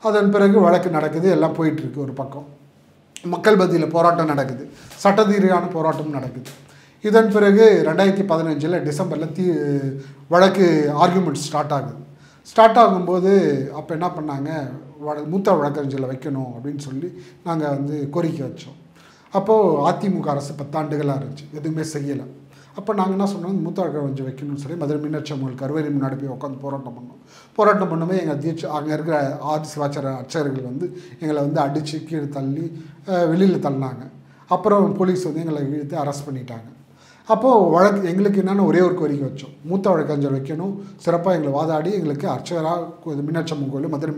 அதன் பிறகு வழக்கு நடக்குது, எல்லாம் போயிட்டுருக்கு. ஒரு பக்கம் மக்கள் மத்தியில் போராட்டம் நடக்குது, சட்டரீதியான போராட்டம் நடக்குது. இதன் பிறகு 2015 டிசம்பரில் வழக்கு ஆர்கியூமெண்ட் ஸ்டார்ட் ஆகும்போது அப்போ என்ன பண்ணாங்க, மூத்த வழக்கறிஞர்களை வைக்கணும் அப்படின்னு சொல்லி நாங்கள் வந்து கோரிக்கை வச்சோம். அப்போது அதிமுக அரசு 10 ஆண்டுகளாக இருந்துச்சு, எதுவுமே செய்யலை. அப்போ நாங்கள் என்ன சொன்னோம், மூத்த வழக்கறிஞர் வைக்கணும்னு சொல்லி மதுரை மீனாட்சி அம்மன் கருவறை முன்னாடி போய் உட்காந்து போராட்டம் பண்ணும்போது எங்கள் அங்கே இருக்கிற ஆதி சிவாச்சார அர்ச்சகர்கள் வந்து எங்களை வந்து அடித்து கீழே தள்ளி வெளியில் தள்ளினாங்க. அப்புறம் போலீஸ் வந்து எங்களை இழுத்து அரெஸ்ட் பண்ணிட்டாங்க. அப்போது எங்களுக்கு என்னென்ன ஒரே ஒரு கோரிக்கை வச்சோம், மூத்த வழக்கறிஞர் வைக்கணும், சிறப்பாக எங்களை வாதாடி எங்களுக்கு அர்ச்சகராக மீனாட்சி அம்மன் கோயில், மதுரை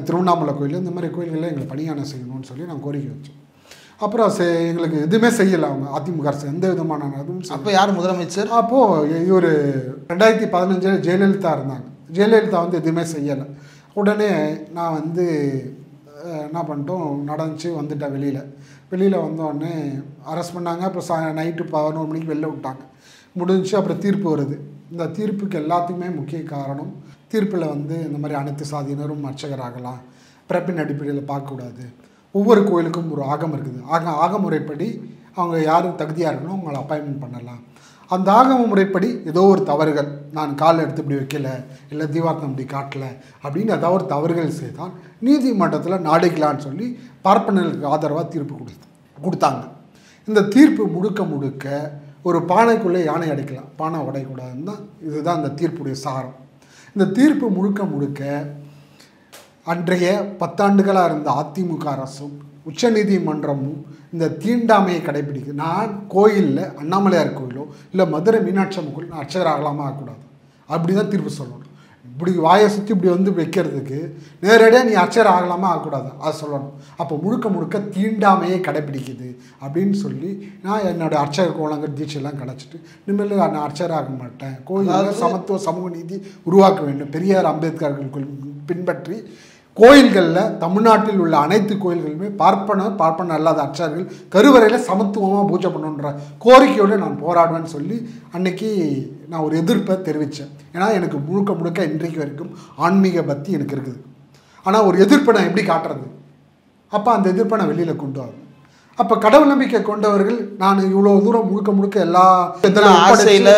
திருவண்ணாமலை கோயில், இந்த மாதிரி கோயில்களில் எங்களை பணியானம் செய்யணும்னு சொல்லி நாங்கள் கோரிக்கை வச்சோம். அப்புறம் எங்களுக்கு எதுவுமே செய்யலை அவங்க அதிமுக அரசு, எந்த விதமான அதுவும். அப்போ யார் முதலமைச்சர்? அப்போது இவர் 2015 ஜெயலலிதா இருந்தாங்க. ஜெயலலிதா வந்து எதுவுமே செய்யலை. உடனே நான் வந்து என்ன பண்ணிட்டோம், நடந்துச்சு வந்துட்டேன். வெளியில் வந்தோடனே அரெஸ்ட் பண்ணாங்க. அப்புறம் நைட்டு 11 மணிக்கு வெளில விட்டாங்க. முடிஞ்சு அப்புறம் தீர்ப்பு வருது. இந்த தீர்ப்புக்கு எல்லாத்துக்குமே முக்கிய காரணம், தீர்ப்பில் வந்து இந்த மாதிரி அனைத்து சாதியினரும் அர்ச்சகராகலாம், பிறப்பின் அடிப்படையில் பார்க்கக்கூடாது, ஒவ்வொரு கோயிலுக்கும் ஒரு ஆகம் இருக்குது, ஆகமுறைப்படி அவங்க யாரும் தகுதியாக இருக்கணும் அவங்களை அப்பாயின்மெண்ட் பண்ணலாம். அந்த ஆகம முறைப்படி ஏதோ ஒரு தவறுகள், நான் கால் எடுத்து இப்படி வைக்கல, இல்லை தீபார்த்தம் இப்படி காட்டலை அப்படின்னு ஏதாவது ஒரு தவறுகள் செய்தால் நீதிமன்றத்தில் நாடுகளான்னு சொல்லி பார்ப்பனர்களுக்கு ஆதரவாக தீர்ப்பு கொடுத்தாங்க. இந்த தீர்ப்பு முழுக்க ஒரு பானைக்குள்ளே யானை அடைக்கலாம், பானை உடையக்கூடாதுன்னு தான் இதுதான் இந்த தீர்ப்புடைய சாரம். இந்த தீர்ப்பு முழுக்க அன்றைய 10 ஆண்டுகளாக இருந்த அதிமுக அரசும் உச்சநீதிமன்றமும் இந்த தீண்டாமையை கடைபிடிக்குது. நான் கோயிலில் அண்ணாமலையார் கோயிலோ இல்லை மதுரை மீனாட்சி அம்மன் கோயில் அர்ச்சகராகலாமா ஆகக்கூடாது அப்படி தான் தீர்ப்பு சொல்லணும். இப்படி வாயை சுற்றி இப்படி வந்து வைக்கிறதுக்கு நேரடியாக நீ அர்ச்சகர் ஆகலாமா ஆகக்கூடாது அது சொல்லணும். அப்போ முழுக்க தீண்டாமையை கடைபிடிக்குது அப்படின்னு சொல்லி நான் என்னோடய அர்ச்சகர் கோலங்கள் தீட்சையெல்லாம் கிடச்சிட்டு இனிமேல் நான் அர்ச்சகர் ஆக மாட்டேன், கோயிலில் சமத்துவ சமூக நீதி உருவாக்க வேண்டும், பெரியார் அம்பேத்கர்கள் பின்பற்றி கோயில்களில் தமிழ்நாட்டில் உள்ள அனைத்து கோயில்களுமே பார்ப்பன அல்லாத அர்ச்சகர்கள் கருவறையில் சமத்துவமாக பூஜை பண்ணணுன்ற கோரிக்கையோடு நான் போராடுவேன்னு சொல்லி அன்னைக்கு நான் ஒரு எதிர்ப்பை தெரிவித்தேன். ஏன்னா எனக்கு முழுக்க இன்றைக்கு வரைக்கும் ஆன்மீக பக்தி எனக்கு இருக்குது. ஆனால் ஒரு எதிர்ப்பை நான் எப்படி காட்டுறது? அப்போ அந்த எதிர்ப்பை நான் வெளியில் கொண்டு வரேன். அப்போ கடவுள் நம்பிக்கை கொண்டவர்கள் நான் இவ்வளோ தூரம் முழுக்க எல்லா ஆசையில்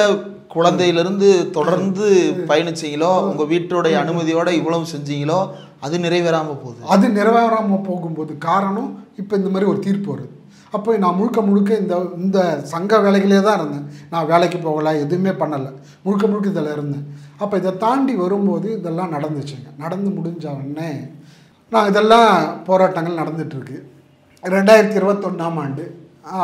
குழந்தையிலிருந்து தொடர்ந்து பயணிச்சிங்களோ, உங்கள் வீட்டுடைய அனுமதியோடு இவ்வளவு செஞ்சீங்களோ, அது நிறைவேறாமல் போகும்போது காரணம் இப்போ இந்த மாதிரி ஒரு தீர்ப்பு வருது. அப்போ நான் முழுக்க இந்த சங்க வேலைகளே தான் இருந்தேன். நான் வேலைக்கு போகலை, எதுவுமே பண்ணலை, முழுக்க இதில் இருந்தேன். அப்போ இதை தாண்டி வரும்போது இதெல்லாம் நடந்துச்சுங்க. நடந்து முடிஞ்ச உடனே நான் இதெல்லாம் போராட்டங்கள் நடந்துகிட்ருக்கு. 2021ஆம் ஆண்டு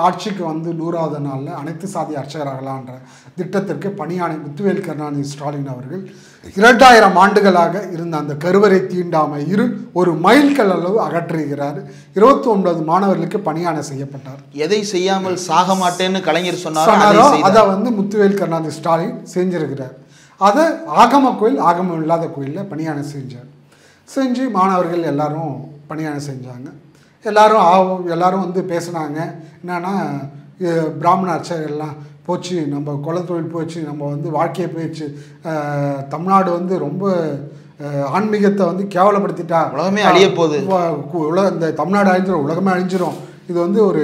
ஆட்சிக்கு வந்து 100வது நாளில் அனைத்து சாதி அர்ச்சகராகலான்ற திட்டத்திற்கு பணியாணை முத்துவேல் கருணாநிதி ஸ்டாலின் அவர்கள் 2000 ஆண்டுகளாக இருந்த அந்த கருவறை தீண்டாமை இருள் ஒரு மைல்கல் அளவு அகற்றுகிறார். 29 மாணவர்களுக்கு பணியாணை செய்யப்பட்டார். எதை செய்யாமல் சாக மாட்டேன்னு கலைஞர் சொன்னாரோ அதை முத்துவேல் கருணாநிதி ஸ்டாலின் செஞ்சிருக்கிறார். அதை ஆகம கோயில், ஆகமம் இல்லாத கோயிலில் பணியாணை செஞ்சு மாணவர்கள் எல்லாரும் பணியாணை செஞ்சாங்க. எல்லாரும் பேசினாங்க. என்னன்னா பிராமண அர்ச்சகர்கள்லாம் போச்சு, நம்ம குலத்தொழில் போச்சு, நம்ம வாழ்க்கையை போயிடுச்சு, தமிழ்நாடு ரொம்ப ஆன்மீகத்தை கேவலப்படுத்திட்டா, உலகமே அழிய போகுது, இந்த தமிழ்நாடு அழிஞ்சிடும், உலகமே அழிஞ்சிடும், இது ஒரு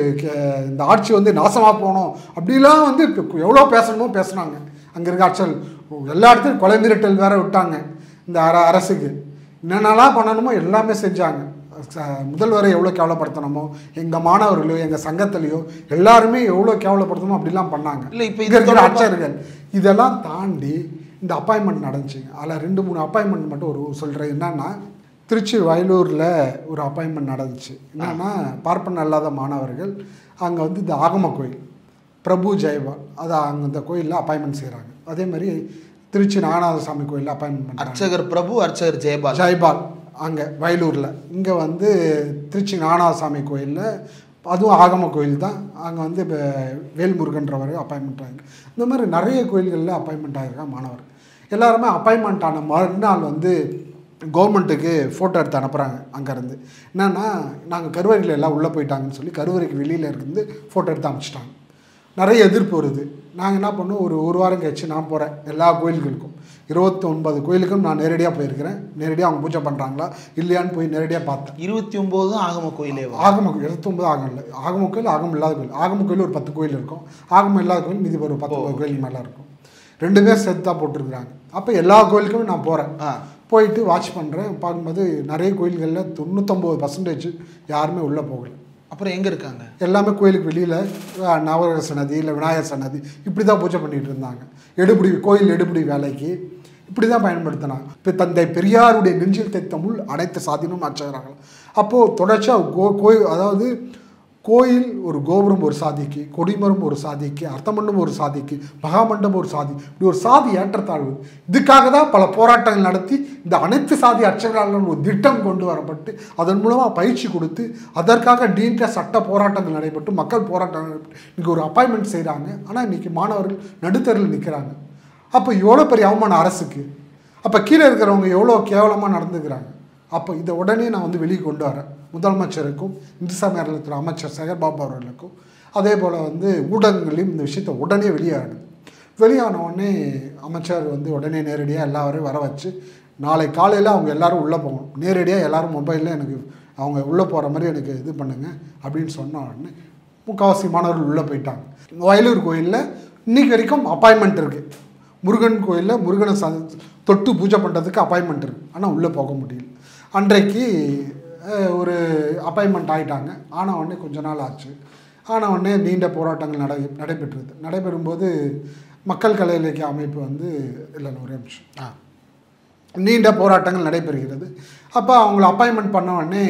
இந்த ஆட்சி நாசமாக போகணும் அப்படிலாம் எவ்வளோ பேசணுமோ பேசுனாங்க. அங்கே இருக்க அர்ச்சகர்கள் எல்லா இடத்துலையும் கொலை மிரட்டல் வேற விட்டாங்க. இந்த அரசுக்கு என்னென்னலாம் பண்ணணுமோ எல்லாமே செஞ்சாங்க. முதல்வரை எவ்வளோ கேவலப்படுத்தணுமோ, எங்கள் மாணவர்களையோ எங்கள் சங்கத்திலையோ எல்லாருமே எவ்வளோ கேவலப்படுத்தணுமோ அப்படிலாம் பண்ணாங்க. இல்லை இப்போ இருக்கிற அர்ச்சகர்கள் இதெல்லாம் தாண்டி இந்த அப்பாயின்மெண்ட் நடந்துச்சுங்க. அதில் 2-3 அப்பாயின்மெண்ட் மட்டும் சொல்கிறேன். என்னன்னா திருச்சி வயலூரில் ஒரு அப்பாயின்மெண்ட் நடந்துச்சு. என்னன்னா பார்ப்பன அல்லாத மாணவர்கள் அங்கே இந்த ஆகம கோயில் பிரபு ஜெயபால் அதை அங்கே இந்த கோயிலில் அப்பாயின்மெண்ட் செய்கிறாங்க. அதே மாதிரி திருச்சி நாகநாதசாமி கோயிலில் அப்பாயின்மெண்ட் பண்ணுறாங்க. அர்ச்சகர் பிரபு, அர்ச்சகர் ஜெயபால் அங்கே வயலூரில். இங்கே திருச்சி நாகநாதசாமி கோயிலில், அதுவும் ஆகம கோயில் தான், அங்கே இப்போ வேல்முருகன்றவர் அப்பாயின்மெண்ட் ஆகிருக்கு. இந்த மாதிரி நிறைய கோயில்களில் அப்பாயின்மெண்ட் ஆகிருக்காங்க மாணவர். எல்லாருமே அப்பாயின்மெண்ட் ஆன மறுநாள் கவர்மெண்ட்டுக்கு ஃபோட்டோ எடுத்து அனுப்புகிறாங்க. அங்கேருந்து என்னென்னா நாங்கள் கருவறையில் எல்லாம் உள்ளே போயிட்டாங்கன்னு சொல்லி கருவறைக்கு வெளியில் இருந்து ஃபோட்டோ எடுத்து அனுப்பிச்சிட்டாங்க. நிறைய எதிர்ப்பு வருது. நாங்கள் என்ன பண்ணோம், ஒரு வாரம் கழிச்சு நான் போகிறேன் எல்லா கோயில்களுக்கும், 29 கோயிலுக்கும் நான் நேரடியாக போயிருக்கிறேன். நேரடியாக அவங்க பூஜை பண்ணுறாங்களா இல்லையான்னு போய் நேரடியாக பார்த்தேன். 29 ஆகம கோயிலே, ஆகம 29 ஆகம் இல்லை, ஆகம கோயில், ஆகமம் இல்லாத கோயில். ஆகம கோயில் ஒரு 10 கோயில் இருக்கும், ஆகமம் இல்லாத கோயில் மீதி ஒரு 10 கோயில் மேலே இருக்கும். 2 பேர் சேர்த்து தான் போட்டிருக்கிறாங்க. அப்போ எல்லா கோயிலுக்குமே நான் போகிறேன். போயிட்டு வாட்ச் பண்ணுறேன். பார்க்கும்போது நிறைய கோயில்களில் 99% யாருமே உள்ளே போகலை. அப்புறம் எங்கே இருக்காங்க? எல்லாமே கோயிலுக்கு வெளியில் நவகிரக சன்னதி இல்லை விநாயகர் சன்னதி இப்படி தான் பூஜை பண்ணிகிட்டு இருந்தாங்க. கோயில் எடுபடி வேலைக்கு இப்படி தான் பயன்படுத்தினாங்க. இப்போ தந்தை பெரியாருடைய நெஞ்சில் தைத்த முள் அனைத்து சாதினும் அர்ச்சகராங்க. அப்போது தொடர்ச்சியாக கோயில் ஒரு கோபுரம் ஒரு சாதிக்கு, கொடிமரம் ஒரு சாதிக்கு, அர்த்தமண்டம் ஒரு சாதிக்கு, மகாமண்டம் ஒரு சாதி, இப்படி ஒரு சாதி ஏற்றத்தாழ்வு. இதுக்காக தான் பல போராட்டங்கள் நடத்தி இந்த அனைத்து சாதி அர்ச்சகர்களால் ஒரு திட்டம் கொண்டு வரப்பட்டு அதன் மூலமாக பயிற்சி கொடுத்து அதற்காக நீண்ட சட்ட போராட்டங்கள் நடைபெற்று மக்கள் போராட்டங்கள் நடைபெற்று இன்றைக்கி ஒரு அப்பாயின்மெண்ட் செய்கிறாங்க. ஆனால் இன்றைக்கி மாணவர்கள் நடுத்தரில் நிற்கிறாங்க. அப்போ எவ்வளோ பெரிய அவமானம் அரசுக்கு. அப்போ கீழே இருக்கிறவங்க எவ்வளோ கேவலமாக நடந்துக்கிறாங்க. அப்போ இதை உடனே நான் வெளியே கொண்டு வரேன். முதலமைச்சருக்கும் இந்து சமய அறநிலையத்துறை அமைச்சர் சேகர்பாபு அவர்களுக்கும் அதே போல் ஊடகங்களையும் இந்த விஷயத்தை உடனே வெளியான உடனே அமைச்சர் உடனே நேரடியாக எல்லாரையும் வர வச்சு நாளை காலையில் அவங்க எல்லோரும் உள்ளே போகணும், நேரடியாக எல்லோரும் மொபைலில் எனக்கு அவங்க உள்ளே போகிற மாதிரி எனக்கு இது பண்ணுங்கள் அப்படின்னு சொன்ன உடனே முக்கால்வாசி மாணவர்கள் உள்ளே போயிட்டாங்க. வயலூர் கோயிலில் இன்றைக்கி வரைக்கும் அப்பாயின்மெண்ட் இருக்குது. முருகன் கோயிலில் முருகனை தொட்டு பூஜை பண்ணுறதுக்கு அப்பாயின்மெண்ட் இருக்குது. ஆனால் உள்ளே போக முடியல. அன்றைக்கு ஒரு அப்பாயின்மெண்ட் ஆகிட்டாங்க. ஆன உடனே கொஞ்ச நாள் ஆச்சு. ஆன உடனே நீண்ட போராட்டங்கள் நடைபெறும்போது மக்கள் கலை இலக்கிய அமைப்பு இல்லை ஒரு நிமிஷம் நீண்ட போராட்டங்கள் நடைபெறுகிறது. அப்போ அவங்கள அப்பாயின்மெண்ட் பண்ண உடனே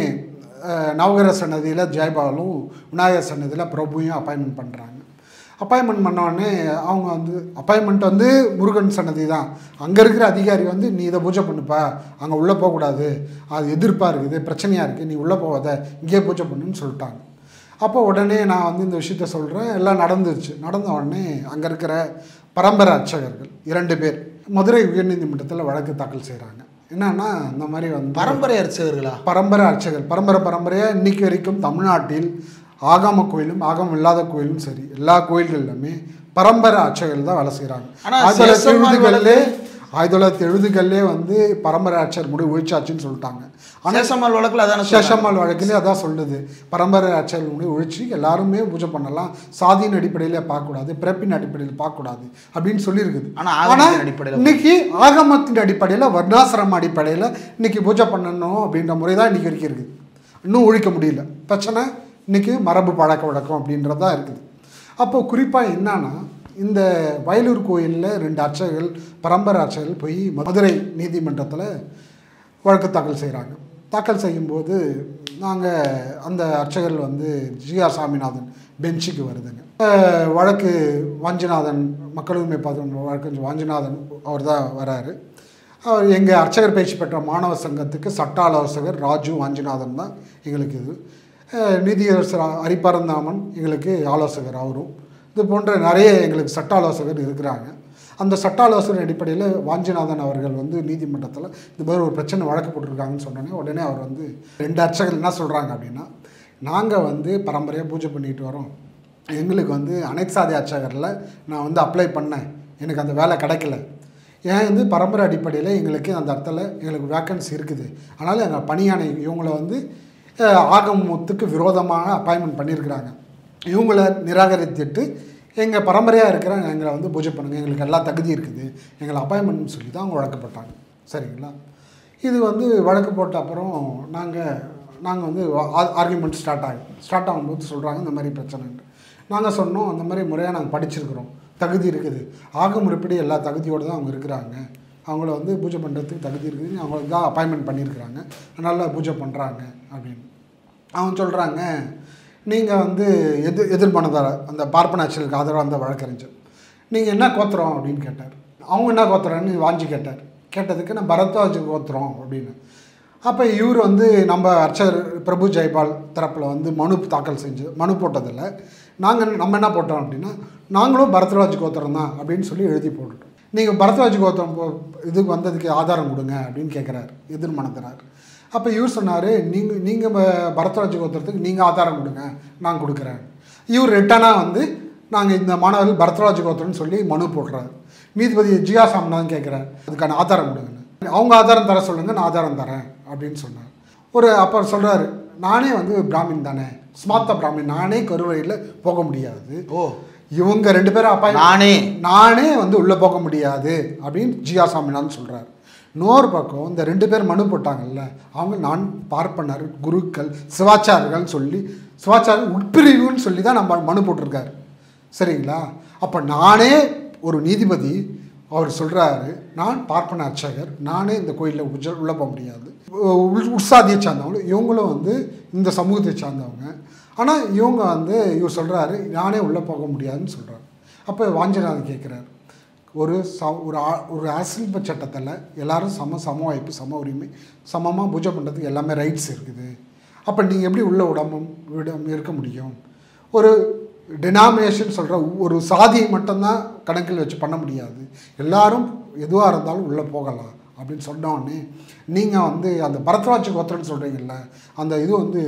நவகிரக சன்னதியில் ஜெயபாலும் விநாயகர் சன்னதியில் பிரபுவையும் அப்பாயின்மெண்ட் பண்ணுறாங்க. அப்பாயின்மெண்ட் பண்ண உடனே அவங்க அப்பாயின்மெண்ட் முருகன் சன்னதி தான். அங்கே இருக்கிற அதிகாரி நீ இதை பூஜை பண்ணுப்பா, அங்கே உள்ளே போகக்கூடாது, அது எதிர்ப்பாக இருக்குது, பிரச்சனையாக இருக்குது, நீ உள்ளே போகாத, இங்கேயே பூஜை பண்ணுன்னு சொல்லிட்டாங்க. அப்போ உடனே நான் இந்த விஷயத்த சொல்கிறேன். எல்லாம் நடந்துருச்சு. நடந்த உடனே அங்கே இருக்கிற பரம்பரை அர்ச்சகர்கள் 2 பேர் மதுரை உயர்நீதிமன்றத்தில் வழக்கு தாக்கல் செய்கிறாங்க. என்னன்னா இந்த மாதிரி பரம்பரை அர்ச்சகர்களா? பரம்பரை அர்ச்சகர் பரம்பரையாக இன்றைக்கி வரைக்கும் தமிழ்நாட்டில் ஆகம கோயிலும் ஆகமம் இல்லாத கோயிலும் சரி எல்லா கோயில்களிலுமே பரம்பரை அர்ச்சகர்கள் தான் வேலை செய்கிறாங்க. 1970களே பரம்பரை அர்ச்சகர் முடிவு ஒழிச்சாச்சுன்னு சொல்லிட்டாங்க. சேஷம்மாள் வழக்கில் அதான் சேஷம்மாள் வழக்கிலே அதான் சொல்லுது. பரம்பரை அர்ச்சகர்கள் முடிவு ஒழிச்சு எல்லாருமே பூஜை பண்ணலாம், சாதியின் அடிப்படையில் பார்க்கக்கூடாது, பிறப்பின் அடிப்படையில் பார்க்கக்கூடாது அப்படின்னு சொல்லியிருக்குது. ஆனால் இன்னைக்கு ஆகமத்தின் அடிப்படையில் வர்ணாசிரம அடிப்படையில் இன்னைக்கு பூஜை பண்ணணும் அப்படின்ற முறை தான் இன்னைக்கு வரைக்கும் இருக்குது. இன்னும் ஒழிக்க முடியல. பிரச்சனை இன்றைக்கி மரபு பழக்க வழக்கம் அப்படின்றது தான் இருக்குது. அப்போது குறிப்பாக என்னன்னா இந்த வயலூர் கோயிலில் 2 அர்ச்சகர்கள் பரம்பரை அர்ச்சகர்கள் போய் மதுரை நீதிமன்றத்தில் வழக்கு தாக்கல் செய்கிறாங்க. தாக்கல் செய்யும்போது நாங்கள் அந்த அர்ச்சகர்கள் ஜிஆர் சாமிநாதன் பெஞ்சுக்கு வருதுங்க. வழக்கு வாஞ்சிநாதன் மக்கள் உரிமை பாதுகாப்பு வழக்கு வாஞ்சிநாதன் அவர் தான் வராரு. எங்கள் அர்ச்சகர் பயிற்சி பெற்ற மாணவர் சங்கத்துக்கு சட்ட ஆலோசகர் ராஜு வாஞ்சிநாதன் தான் எங்களுக்கு இது. நீதியரசர் ஹரிபரந்தாமன் எங்களுக்கு ஆலோசகர் அவரும். இது போன்ற நிறைய எங்களுக்கு சட்ட ஆலோசகர் இருக்கிறாங்க. அந்த சட்ட ஆலோசகர் அடிப்படையில் வாஞ்சிநாதன் அவர்கள் வந்து நீதிமன்றத்தில் இந்த மாதிரி ஒரு பிரச்சனை வழக்கு போட்டிருக்காங்கன்னு சொன்னோன்னே உடனே அவர் வந்து 2 அர்ச்சகர்கள் என்ன சொல்கிறாங்க அப்படின்னா, நாங்கள் வந்து பரம்பரையாக பூஜை பண்ணிட்டு வரோம், எங்களுக்கு வந்து அனைத்து சாதி அர்ச்சகரில் நான் வந்து அப்ளை பண்ணேன், எனக்கு அந்த வேலை கிடைக்கல, ஏன் வந்து பரம்பரை அடிப்படையில் எங்களுக்கு அந்த இடத்துல எங்களுக்கு வேக்கன்சி இருக்குது, அதனால் எங்கள் பணியானை இவங்களை வந்து ஆகமத்துக்கு விரோதமாக அப்பாயின்மெண்ட் பண்ணியிருக்கிறாங்க, இவங்களை நிராகரித்துட்டு எங்கள் பரம்பரையாக இருக்கிற எங்களை வந்து பூஜை பண்ணுங்கள், எங்களுக்கு எல்லா தகுதி இருக்குது, எங்களை அப்பாயின்மெண்ட்னு சொல்லி தான் அவங்க வழக்கு போட்டாங்க. சரிங்களா? இது வந்து வழக்கு போட்ட அப்புறம் நாங்கள் வந்து ஆர்கியூமெண்ட் ஸ்டார்ட் ஆகும்போது சொல்கிறாங்க இந்த மாதிரி பிரச்சனைன்ட்டு. நாங்கள் சொன்னோம் அந்த மாதிரி முறையாக நாங்கள் படிச்சிருக்கிறோம், தகுதி இருக்குது, ஆக முறைப்படி எல்லா தகுதியோடு தான் அவங்க இருக்கிறாங்க, அவங்கள வந்து பூஜை பண்ணுறதுக்கு தகுதி இருக்குது, அவங்களுக்கு தான் அப்பாயின்மெண்ட் பண்ணியிருக்கிறாங்க, அதனால் பூஜை பண்ணுறாங்க அப்படின்னு. அவங்க சொல்கிறாங்க, நீங்கள் வந்து எதிர்மனதார அந்த பார்ப்பனாட்சியலுக்கு ஆதரவாக அந்த வழக்கறிஞர், நீங்கள் என்ன கோத்திரம் அப்படின்னு கேட்டார். அவங்க என்ன கோத்திரம்னு வாஞ்சி கேட்டதுக்கு நான் பரத்வாஜ் கோத்திரம் அப்படின்னு. அப்போ இவர் வந்து நம்ம அர்ச்சகர் பிரபு ஜெயபால் தரப்பில் வந்து மனு போட்டதில்லை, நம்ம என்ன போட்டோம் அப்படின்னா, நாங்களும் பரத்வாஜ் கோத்திரம் தான் அப்படின்னு சொல்லி எழுதி போட்டுட்டோம். நீங்கள் பரத்வாஜ் கோத்திரம் இதுக்கு வந்ததுக்கு ஆதாரம் கொடுங்க அப்படின்னு கேட்குறாரு எதிர்மனத்தினார். அப்போ இவர் சொன்னார், நீங்கள் பரத்வாஜ் கோத்திரத்துக்கு நீங்கள் ஆதாரம் கொடுங்க, நான் கொடுக்குறேன். இவர் ரிட்டனாக வந்து நாங்கள் இந்த மாணவர்கள் பரத்வாஜ் கோத்திரம்னு சொல்லி மனு போடுறாரு. நீதிபதி ஜியா சாமிநாதன் கேட்குறாரு, அதுக்கான ஆதாரம் கொடுங்கன்னு. அவங்க ஆதாரம் தர சொல்லுங்கள், நான் ஆதாரம் தரேன் அப்படின்னு சொன்னார். அப்போ சொல்கிறாரு, நானே வந்து பிராமின் தானே, ஸ்மார்த்த பிராமின், நானே கருவறையில் போக முடியாது, இவங்க 2 பேரும் நானே வந்து உள்ளே போக முடியாது அப்படின்னு ஜியா சாமிநாதன் சொல்கிறார். இன்னொரு பக்கம் இந்த 2 பேர் மனு போட்டாங்கல்ல, அவங்க நான் பார்ப்பனர் குருக்கள் சிவாச்சாரர்கள்னு சொல்லி சிவாச்சார உட்பிரிவுன்னு சொல்லி தான் நம்ம மனு போட்டிருக்காரு. சரிங்களா? அப்போ நானே ஒரு நீதிபதி அவர் சொல்கிறாரு, நான் பார்ப்பன அர்ச்சகர், நானே இந்த கோயிலில் உள்ளே போக முடியாது, உற்சாதியை சார்ந்தவங்க, இவங்களும் வந்து இந்த சமூகத்தை சார்ந்தவங்க, ஆனால் இவங்க வந்து இவர் சொல்கிறாரு நானே உள்ளே போக முடியாதுன்னு சொல்கிறார். அப்போ வாஞ்சிநாதன் கேட்குறாரு, ஒரு அரசியல் சட்டத்தில் எல்லாரும் சம வாய்ப்பு, சம உரிமை, சமமாக பூஜை பண்ணுறதுக்கு எல்லாமே ரைட்ஸ் இருக்குது, அப்போ நீங்கள் எப்படி உள்ளே விடாமல் இருக்க முடியும்? ஒரு டினாமினேஷன் சொல்கிற ஒரு சாதியை மட்டும்தான் கணக்கில் வச்சு பண்ண முடியாது, எல்லாரும் எதுவாக இருந்தாலும் உள்ளே போகலாம் அப்படின்னு சொன்னோடனே, நீங்கள் வந்து அந்த பரத்வாஜ் கோத்திரம்னு சொல்கிறீங்கல்ல, அந்த இது வந்து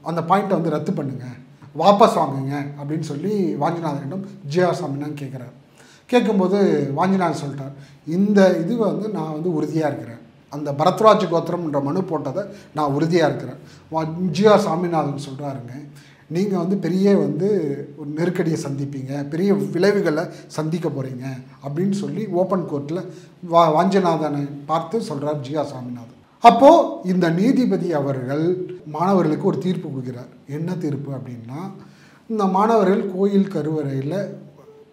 அந்த பாயிண்ட்டை வந்து ரத்து பண்ணுங்கள், வாபஸ் வாங்குங்க அப்படின்னு சொல்லி வாஞ்சிநாதனிடம் ஜியா சாமிநாதன் கேட்குறாரு. கேட்கும்போது வாஞ்சிநாதன் சொல்லிட்டார், இந்த இது வந்து நான் வந்து உறுதியாக இருக்கிறேன், அந்த பரத்வாஜ் கோத்திரம்ன்ற மனு போட்டதை நான் உறுதியாக இருக்கிறேன். ஜியா சாமிநாதன் சொல்கிறாருங்க, நீங்கள் வந்து பெரிய வந்து ஒரு நெருக்கடியை சந்திப்பீங்க, பெரிய விளைவுகளை சந்திக்க போகிறீங்க அப்படின்னு சொல்லி ஓப்பன் கோர்ட்டில் வாஞ்சிநாதனை பார்த்து சொல்கிறார் ஜியா சாமிநாதன். அப்போது இந்த நீதிபதி அவர்கள் மாணவர்களுக்கு ஒரு தீர்ப்பு கொடுக்கிறார். என்ன தீர்ப்பு அப்படின்னா, இந்த மாணவர்கள் கோயில் கருவறையில்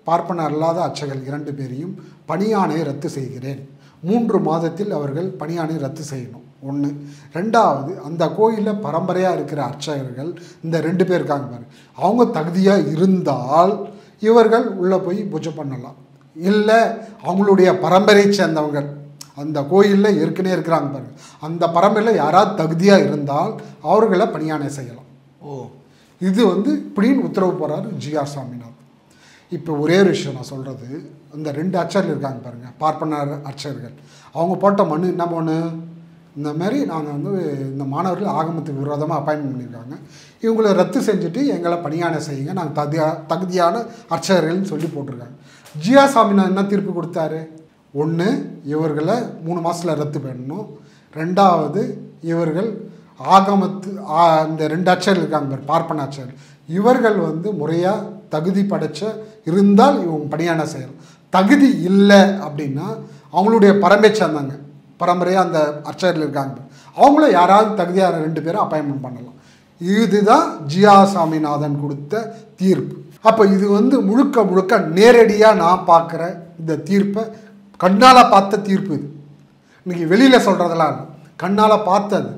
பார்ப்பன அல்லாத அர்ச்சகர்கள் 2 பேரையும் பணியாணை ரத்து செய்கிறேன், 3 மாதத்தில் அவர்கள் பணியாணை ரத்து செய்யணும். 1. 2வது, அந்த கோயிலில் பரம்பரையாக இருக்கிற அர்ச்சகர்கள் இந்த 2 பேர் இருக்காங்க பாருங்க, அவங்க தகுதியாக இருந்தால் இவர்கள் உள்ளே போய் பூஜை பண்ணலாம், இல்லை அவங்களுடைய பரம்பரையை சேர்ந்தவங்க அந்த கோயிலில் ஏற்கனவே இருக்கிறாங்க பாருங்க, அந்த பரம்பரையில் யாராவது தகுதியாக இருந்தால் அவர்களை பணியாணை செய்யலாம். இது வந்து இப்படின்னு உத்தரவு போகிறாரு ஜியா சாமிநாதன். இப்போ ஒரே ஒரு விஷயம் நான் சொல்கிறது, இந்த 2 அர்ச்சகர்கள் இருக்காங்க பாருங்கள், பார்ப்பனர் அர்ச்சகர்கள், அவங்க போட்ட மனு என்ன மனு, இந்த மாதிரி நாங்கள் வந்து இந்த மாணவர்கள் ஆகமத்துக்கு விரோதமாக அப்பாயின்மெண்ட் பண்ணியிருக்காங்க, இவங்களை ரத்து செஞ்சுட்டு எங்களை பணியாணை செய்யுங்க, நாங்கள் தகுதியான அர்ச்சகர்கள்னு சொல்லி போட்டிருக்காங்க. ஜியா சாமிநாதன் என்ன தீர்ப்பு கொடுத்தாரு? 1, இவர்களை 3 மாதத்தில் ரத்து பண்ணணும். 2வது, இவர்கள் இந்த 2 அர்ச்சகர்கள் இருக்காங்க பார்ப்பன அர்ச்சகர்கள், இவர்கள் வந்து முறையாக தகுதி படைச்ச இருந்தால் இவங்க பணியாணை செய்யலாம், தகுதி இல்லை அப்படின்னா அவங்களுடைய பரம்பரை சேர்ந்தாங்க, பரம்பரையாக அந்த அர்ச்சகர்கள் இருக்காங்க, அவங்கள யாராவது தகுதியான 2 பேரும் அப்பாயின்மெண்ட் பண்ணலாம். இதுதான் ஜியா சாமிநாதன் கொடுத்த தீர்ப்பு. அப்போ இது வந்து முழுக்க நேரடியாக நான் பார்க்குற இந்த தீர்ப்பை கண்ணால் பார்த்த தீர்ப்பு. இது இன்றைக்கி வெளியில் சொல்கிறதெல்லாம் இல்லை, கண்ணால் பார்த்தது.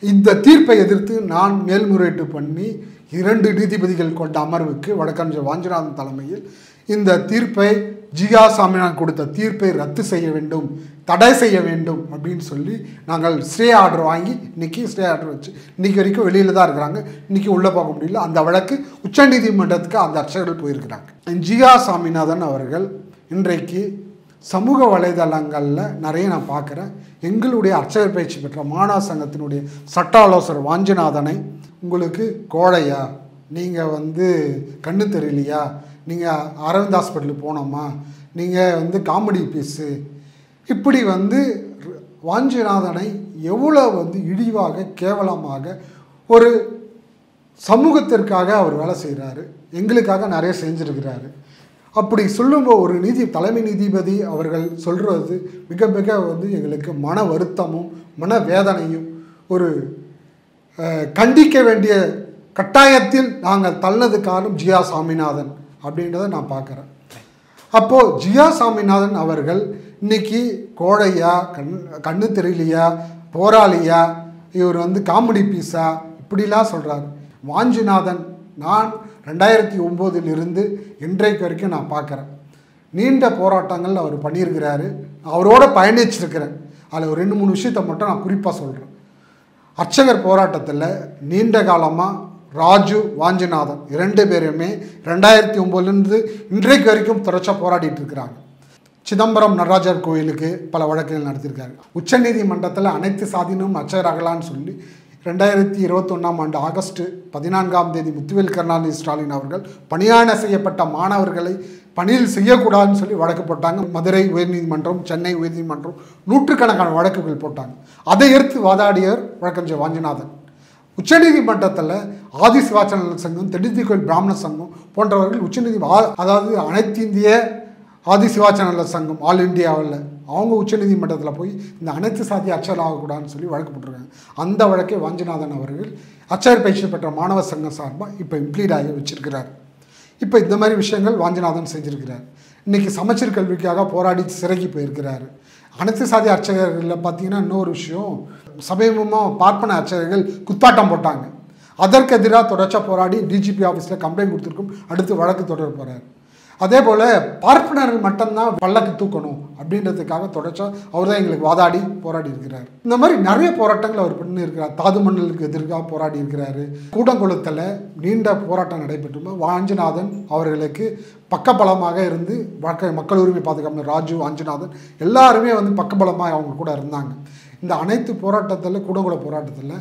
இந்த தீர்ப்பை எதிர்த்து நான் மேல்முறையீட்டு பண்ணி 2 நீதிபதிகள் கொண்ட அமர்வுக்கு வழக்கறிஞர் வாஞ்சிநாதன் தலைமையில் இந்த தீர்ப்பை ஜியா சாமிநாதன் கொடுத்த தீர்ப்பை ரத்து செய்ய வேண்டும், தடை செய்ய வேண்டும் அப்படின்னு சொல்லி நாங்கள் ஸ்டே ஆர்டர் வாங்கி இன்றைக்கி ஸ்டே ஆர்டர் வச்சு இன்றைக்கி வரைக்கும் வெளியில் தான் இருக்கிறாங்க. இன்றைக்கி உள்ளே போக முடியல. அந்த வழக்கு உச்சநீதிமன்றத்துக்கு அந்த அர்ச்சகர்கள் போயிருக்கிறாங்க. ஜியா சாமிநாதன் அவர்கள் இன்றைக்கு சமூக வலைதளங்களில் நிறைய நான் பார்க்குறேன். எங்களுடைய அர்ச்சகர் பயிற்சி பெற்ற மாணவ சங்கத்தினுடைய சட்ட ஆலோசகர் வாஞ்சிநாதனை, உங்களுக்கு கோழையா, நீங்கள் கண்ணு தெரியலையா, நீங்கள் அரவிந்த் ஹாஸ்பிட்டலுக்கு போனோமா, நீங்கள் காமெடி பீஸு, இப்படி வாஞ்சிநாதனை எவ்வளோ இழிவாக கேவலமாக ஒரு சமூகத்திற்காக அவர் வேலை செய்கிறாரு, எங்களுக்காக நிறைய செஞ்சுருக்கிறாரு. அப்படி சொல்லும்போது ஒரு தலைமை நீதிபதி அவர்கள் சொல்கிறது மிக மிக எங்களுக்கு மன வருத்தமும் மன வேதனையும், ஒரு கண்டிக்க வேண்டிய கட்டாயத்தில் நாங்கள் தள்ளது காரணம் ஜியா சாமிநாதன் அப்படின்றத நான் பார்க்குறேன். அப்போது ஜியா சாமிநாதன் அவர்கள் இன்னைக்கு கோழையா, கண்ணு தெரியலையா, போராளியா, இவர் காமெடி பீஸா இப்படிலாம் சொல்கிறார். வாஞ்சிநாதன் நான் 2009 இன்றைக்கு வரைக்கும் நான் பார்க்குறேன். நீண்ட போராட்டங்கள் அவர் பண்ணியிருக்கிறாரு. அவரோட பயணிச்சிருக்கிறேன். அதில் ஒரு 2-3 விஷயத்தை மட்டும் நான் குறிப்பாக சொல்கிறேன். அர்ச்சகர் போராட்டத்தில் நீண்ட காலமாக ராஜு, வாஞ்சிநாதன் 2 பேருமே 2009 இன்றைக்கு வரைக்கும் தொடர்ச்சியாக போராடிட்டு இருக்கிறாங்க. சிதம்பரம் நடராஜர் கோயிலுக்கு பல வழக்குகள் நடத்தியிருக்காங்க. உச்சநீதிமன்றத்தில் அனைத்து சாதியினரும் அர்ச்சகராகலான்னு சொல்லி 2021 ஆகஸ்ட் 14 முத்துவேல் கருணாநிதி ஸ்டாலின் அவர்கள் பணியாணை செய்யப்பட்ட மாணவர்களை பணியில் செய்யக்கூடாதுன்னு சொல்லி வழக்கு போட்டாங்க. மதுரை உயர்நீதிமன்றம், சென்னை உயர்நீதிமன்றம் நூற்றுக்கணக்கான வழக்குகள் போட்டாங்க. அதை எடுத்து வாதாடியவர் வழக்கறிஞர் வாஞ்சிநாதன். உச்சநீதிமன்றத்தில் ஆதி சிவாச்சாரிய சங்கம், தென்னிந்திய கோயில் பிராமண சங்கம் போன்றவர்கள் அதாவது அனைத்து இந்திய ஆதி சிவாச்சாரிய சங்கம் ஆல் இந்தியாவில் அவங்க உச்சநீதிமன்றத்தில் போய் இந்த அனைத்து சாதி அர்ச்சகர் ஆகக்கூடாதுன்னு சொல்லி வழக்கு போட்டிருக்காங்க. அந்த வழக்கை வாஞ்சிநாதன் அவர்கள் அர்ச்சகர் பயிற்சி பெற்ற மாணவ சங்கம் சார்பாக இப்போ இம்ப்ளீட் ஆகி வச்சிருக்கிறார். இப்போ இந்த மாதிரி விஷயங்கள் வாஞ்சிநாதன் செஞ்சுருக்கிறார். இன்றைக்கி சமச்சீர் கல்விக்காக போராடி சிறைக்கு போயிருக்கிறாரு. அனைத்து சாதி அர்ச்சகர்களில் பார்த்தீங்கன்னா இன்னொரு விஷயம், சமீபமாக பார்ப்பன அர்ச்சகர்கள் குத்தாட்டம் போட்டாங்க. அதற்கு எதிராக தொடர்ச்சியாக போராடி டிஜிபி ஆஃபீஸில் கம்ப்ளைண்ட் கொடுத்துருக்கும். அடுத்து வழக்கு தொடர போகிறார். அதே போல் பார்ப்பனர்கள் மட்டும்தான் பல்லக்கு தூக்கணும் அப்படின்றதுக்காக தொடர்ச்சியாக அவர் தான் எங்களுக்கு வாதாடி போராடி இருக்கிறார். இந்த மாதிரி நிறைய போராட்டங்கள் அவர் பண்ணி இருக்கிறார். தாது மண்டலுக்கு எதிராக போராடி இருக்கிறாரு. கூடங்குளத்தில் நீண்ட போராட்டம் நடைபெற்று வாஞ்சிநாதன் அவர்களுக்கு பக்கபலமாக இருந்து மக்கள் உரிமை பாதுகாப்பு ராஜு, வாஞ்சிநாதன் எல்லாருமே பக்கபலமாக அவங்க கூட இருந்தாங்க. இந்த அனைத்து போராட்டத்தில், கூடங்குள போராட்டத்தில்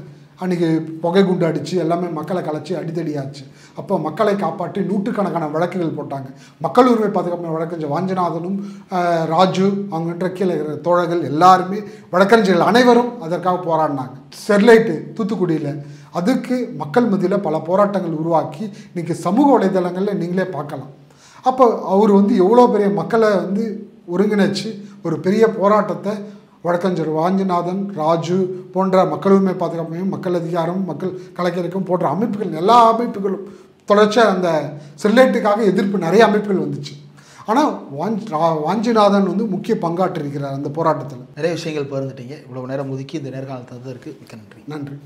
அன்றைக்கி புகை குண்டு அடித்து எல்லாமே மக்களை கலைச்சி அடித்தடியாச்சு. அப்போ மக்களை காப்பாற்றி நூற்றுக்கணக்கான வழக்குகள் போட்டாங்க. மக்கள் உரிமை பாதுகாப்பு வழக்கறிஞர் வாஞ்சிநாதனும் ராஜு அவங்க கீழே இருக்கிற தோழர்கள் எல்லாருமே வழக்கறிஞர்கள் அனைவரும் அதற்காக போராடினாங்க. ஸ்டெர்லைட்டு தூத்துக்குடியில் அதுக்கு மக்கள் மத்தியில் பல போராட்டங்கள் உருவாக்கி இன்றைக்கி சமூக வலைதளங்களில் நீங்களே பார்க்கலாம். அப்போ அவர் எவ்வளோ பெரிய மக்களை ஒருங்கிணைச்சு ஒரு பெரிய போராட்டத்தை வழக்கறிஞர் வாஞ்சிநாதன், ராஜு போன்ற மக்கள் உரிமை பாதுகாப்பையும், மக்கள் அதிகாரம், மக்கள் கலைஞருக்கும் போன்ற அமைப்புகள், எல்லா அமைப்புகளும் தொடர்ச்சியாக அந்த ஸ்டெர்லைட்டுக்காக எதிர்ப்பு நிறைய அமைப்புகள் வந்துச்சு. ஆனால் வாஞ்சிநாதன் முக்கிய பங்காற்றிருக்கிறார் அந்த போராட்டத்தில். நிறைய விஷயங்கள் பகிர்ந்துட்டீங்க. இவ்வளவு நேரம் ஒதுக்கி இந்த நேர்காணல் தந்ததற்கு மிக்க நன்றி. நன்றி.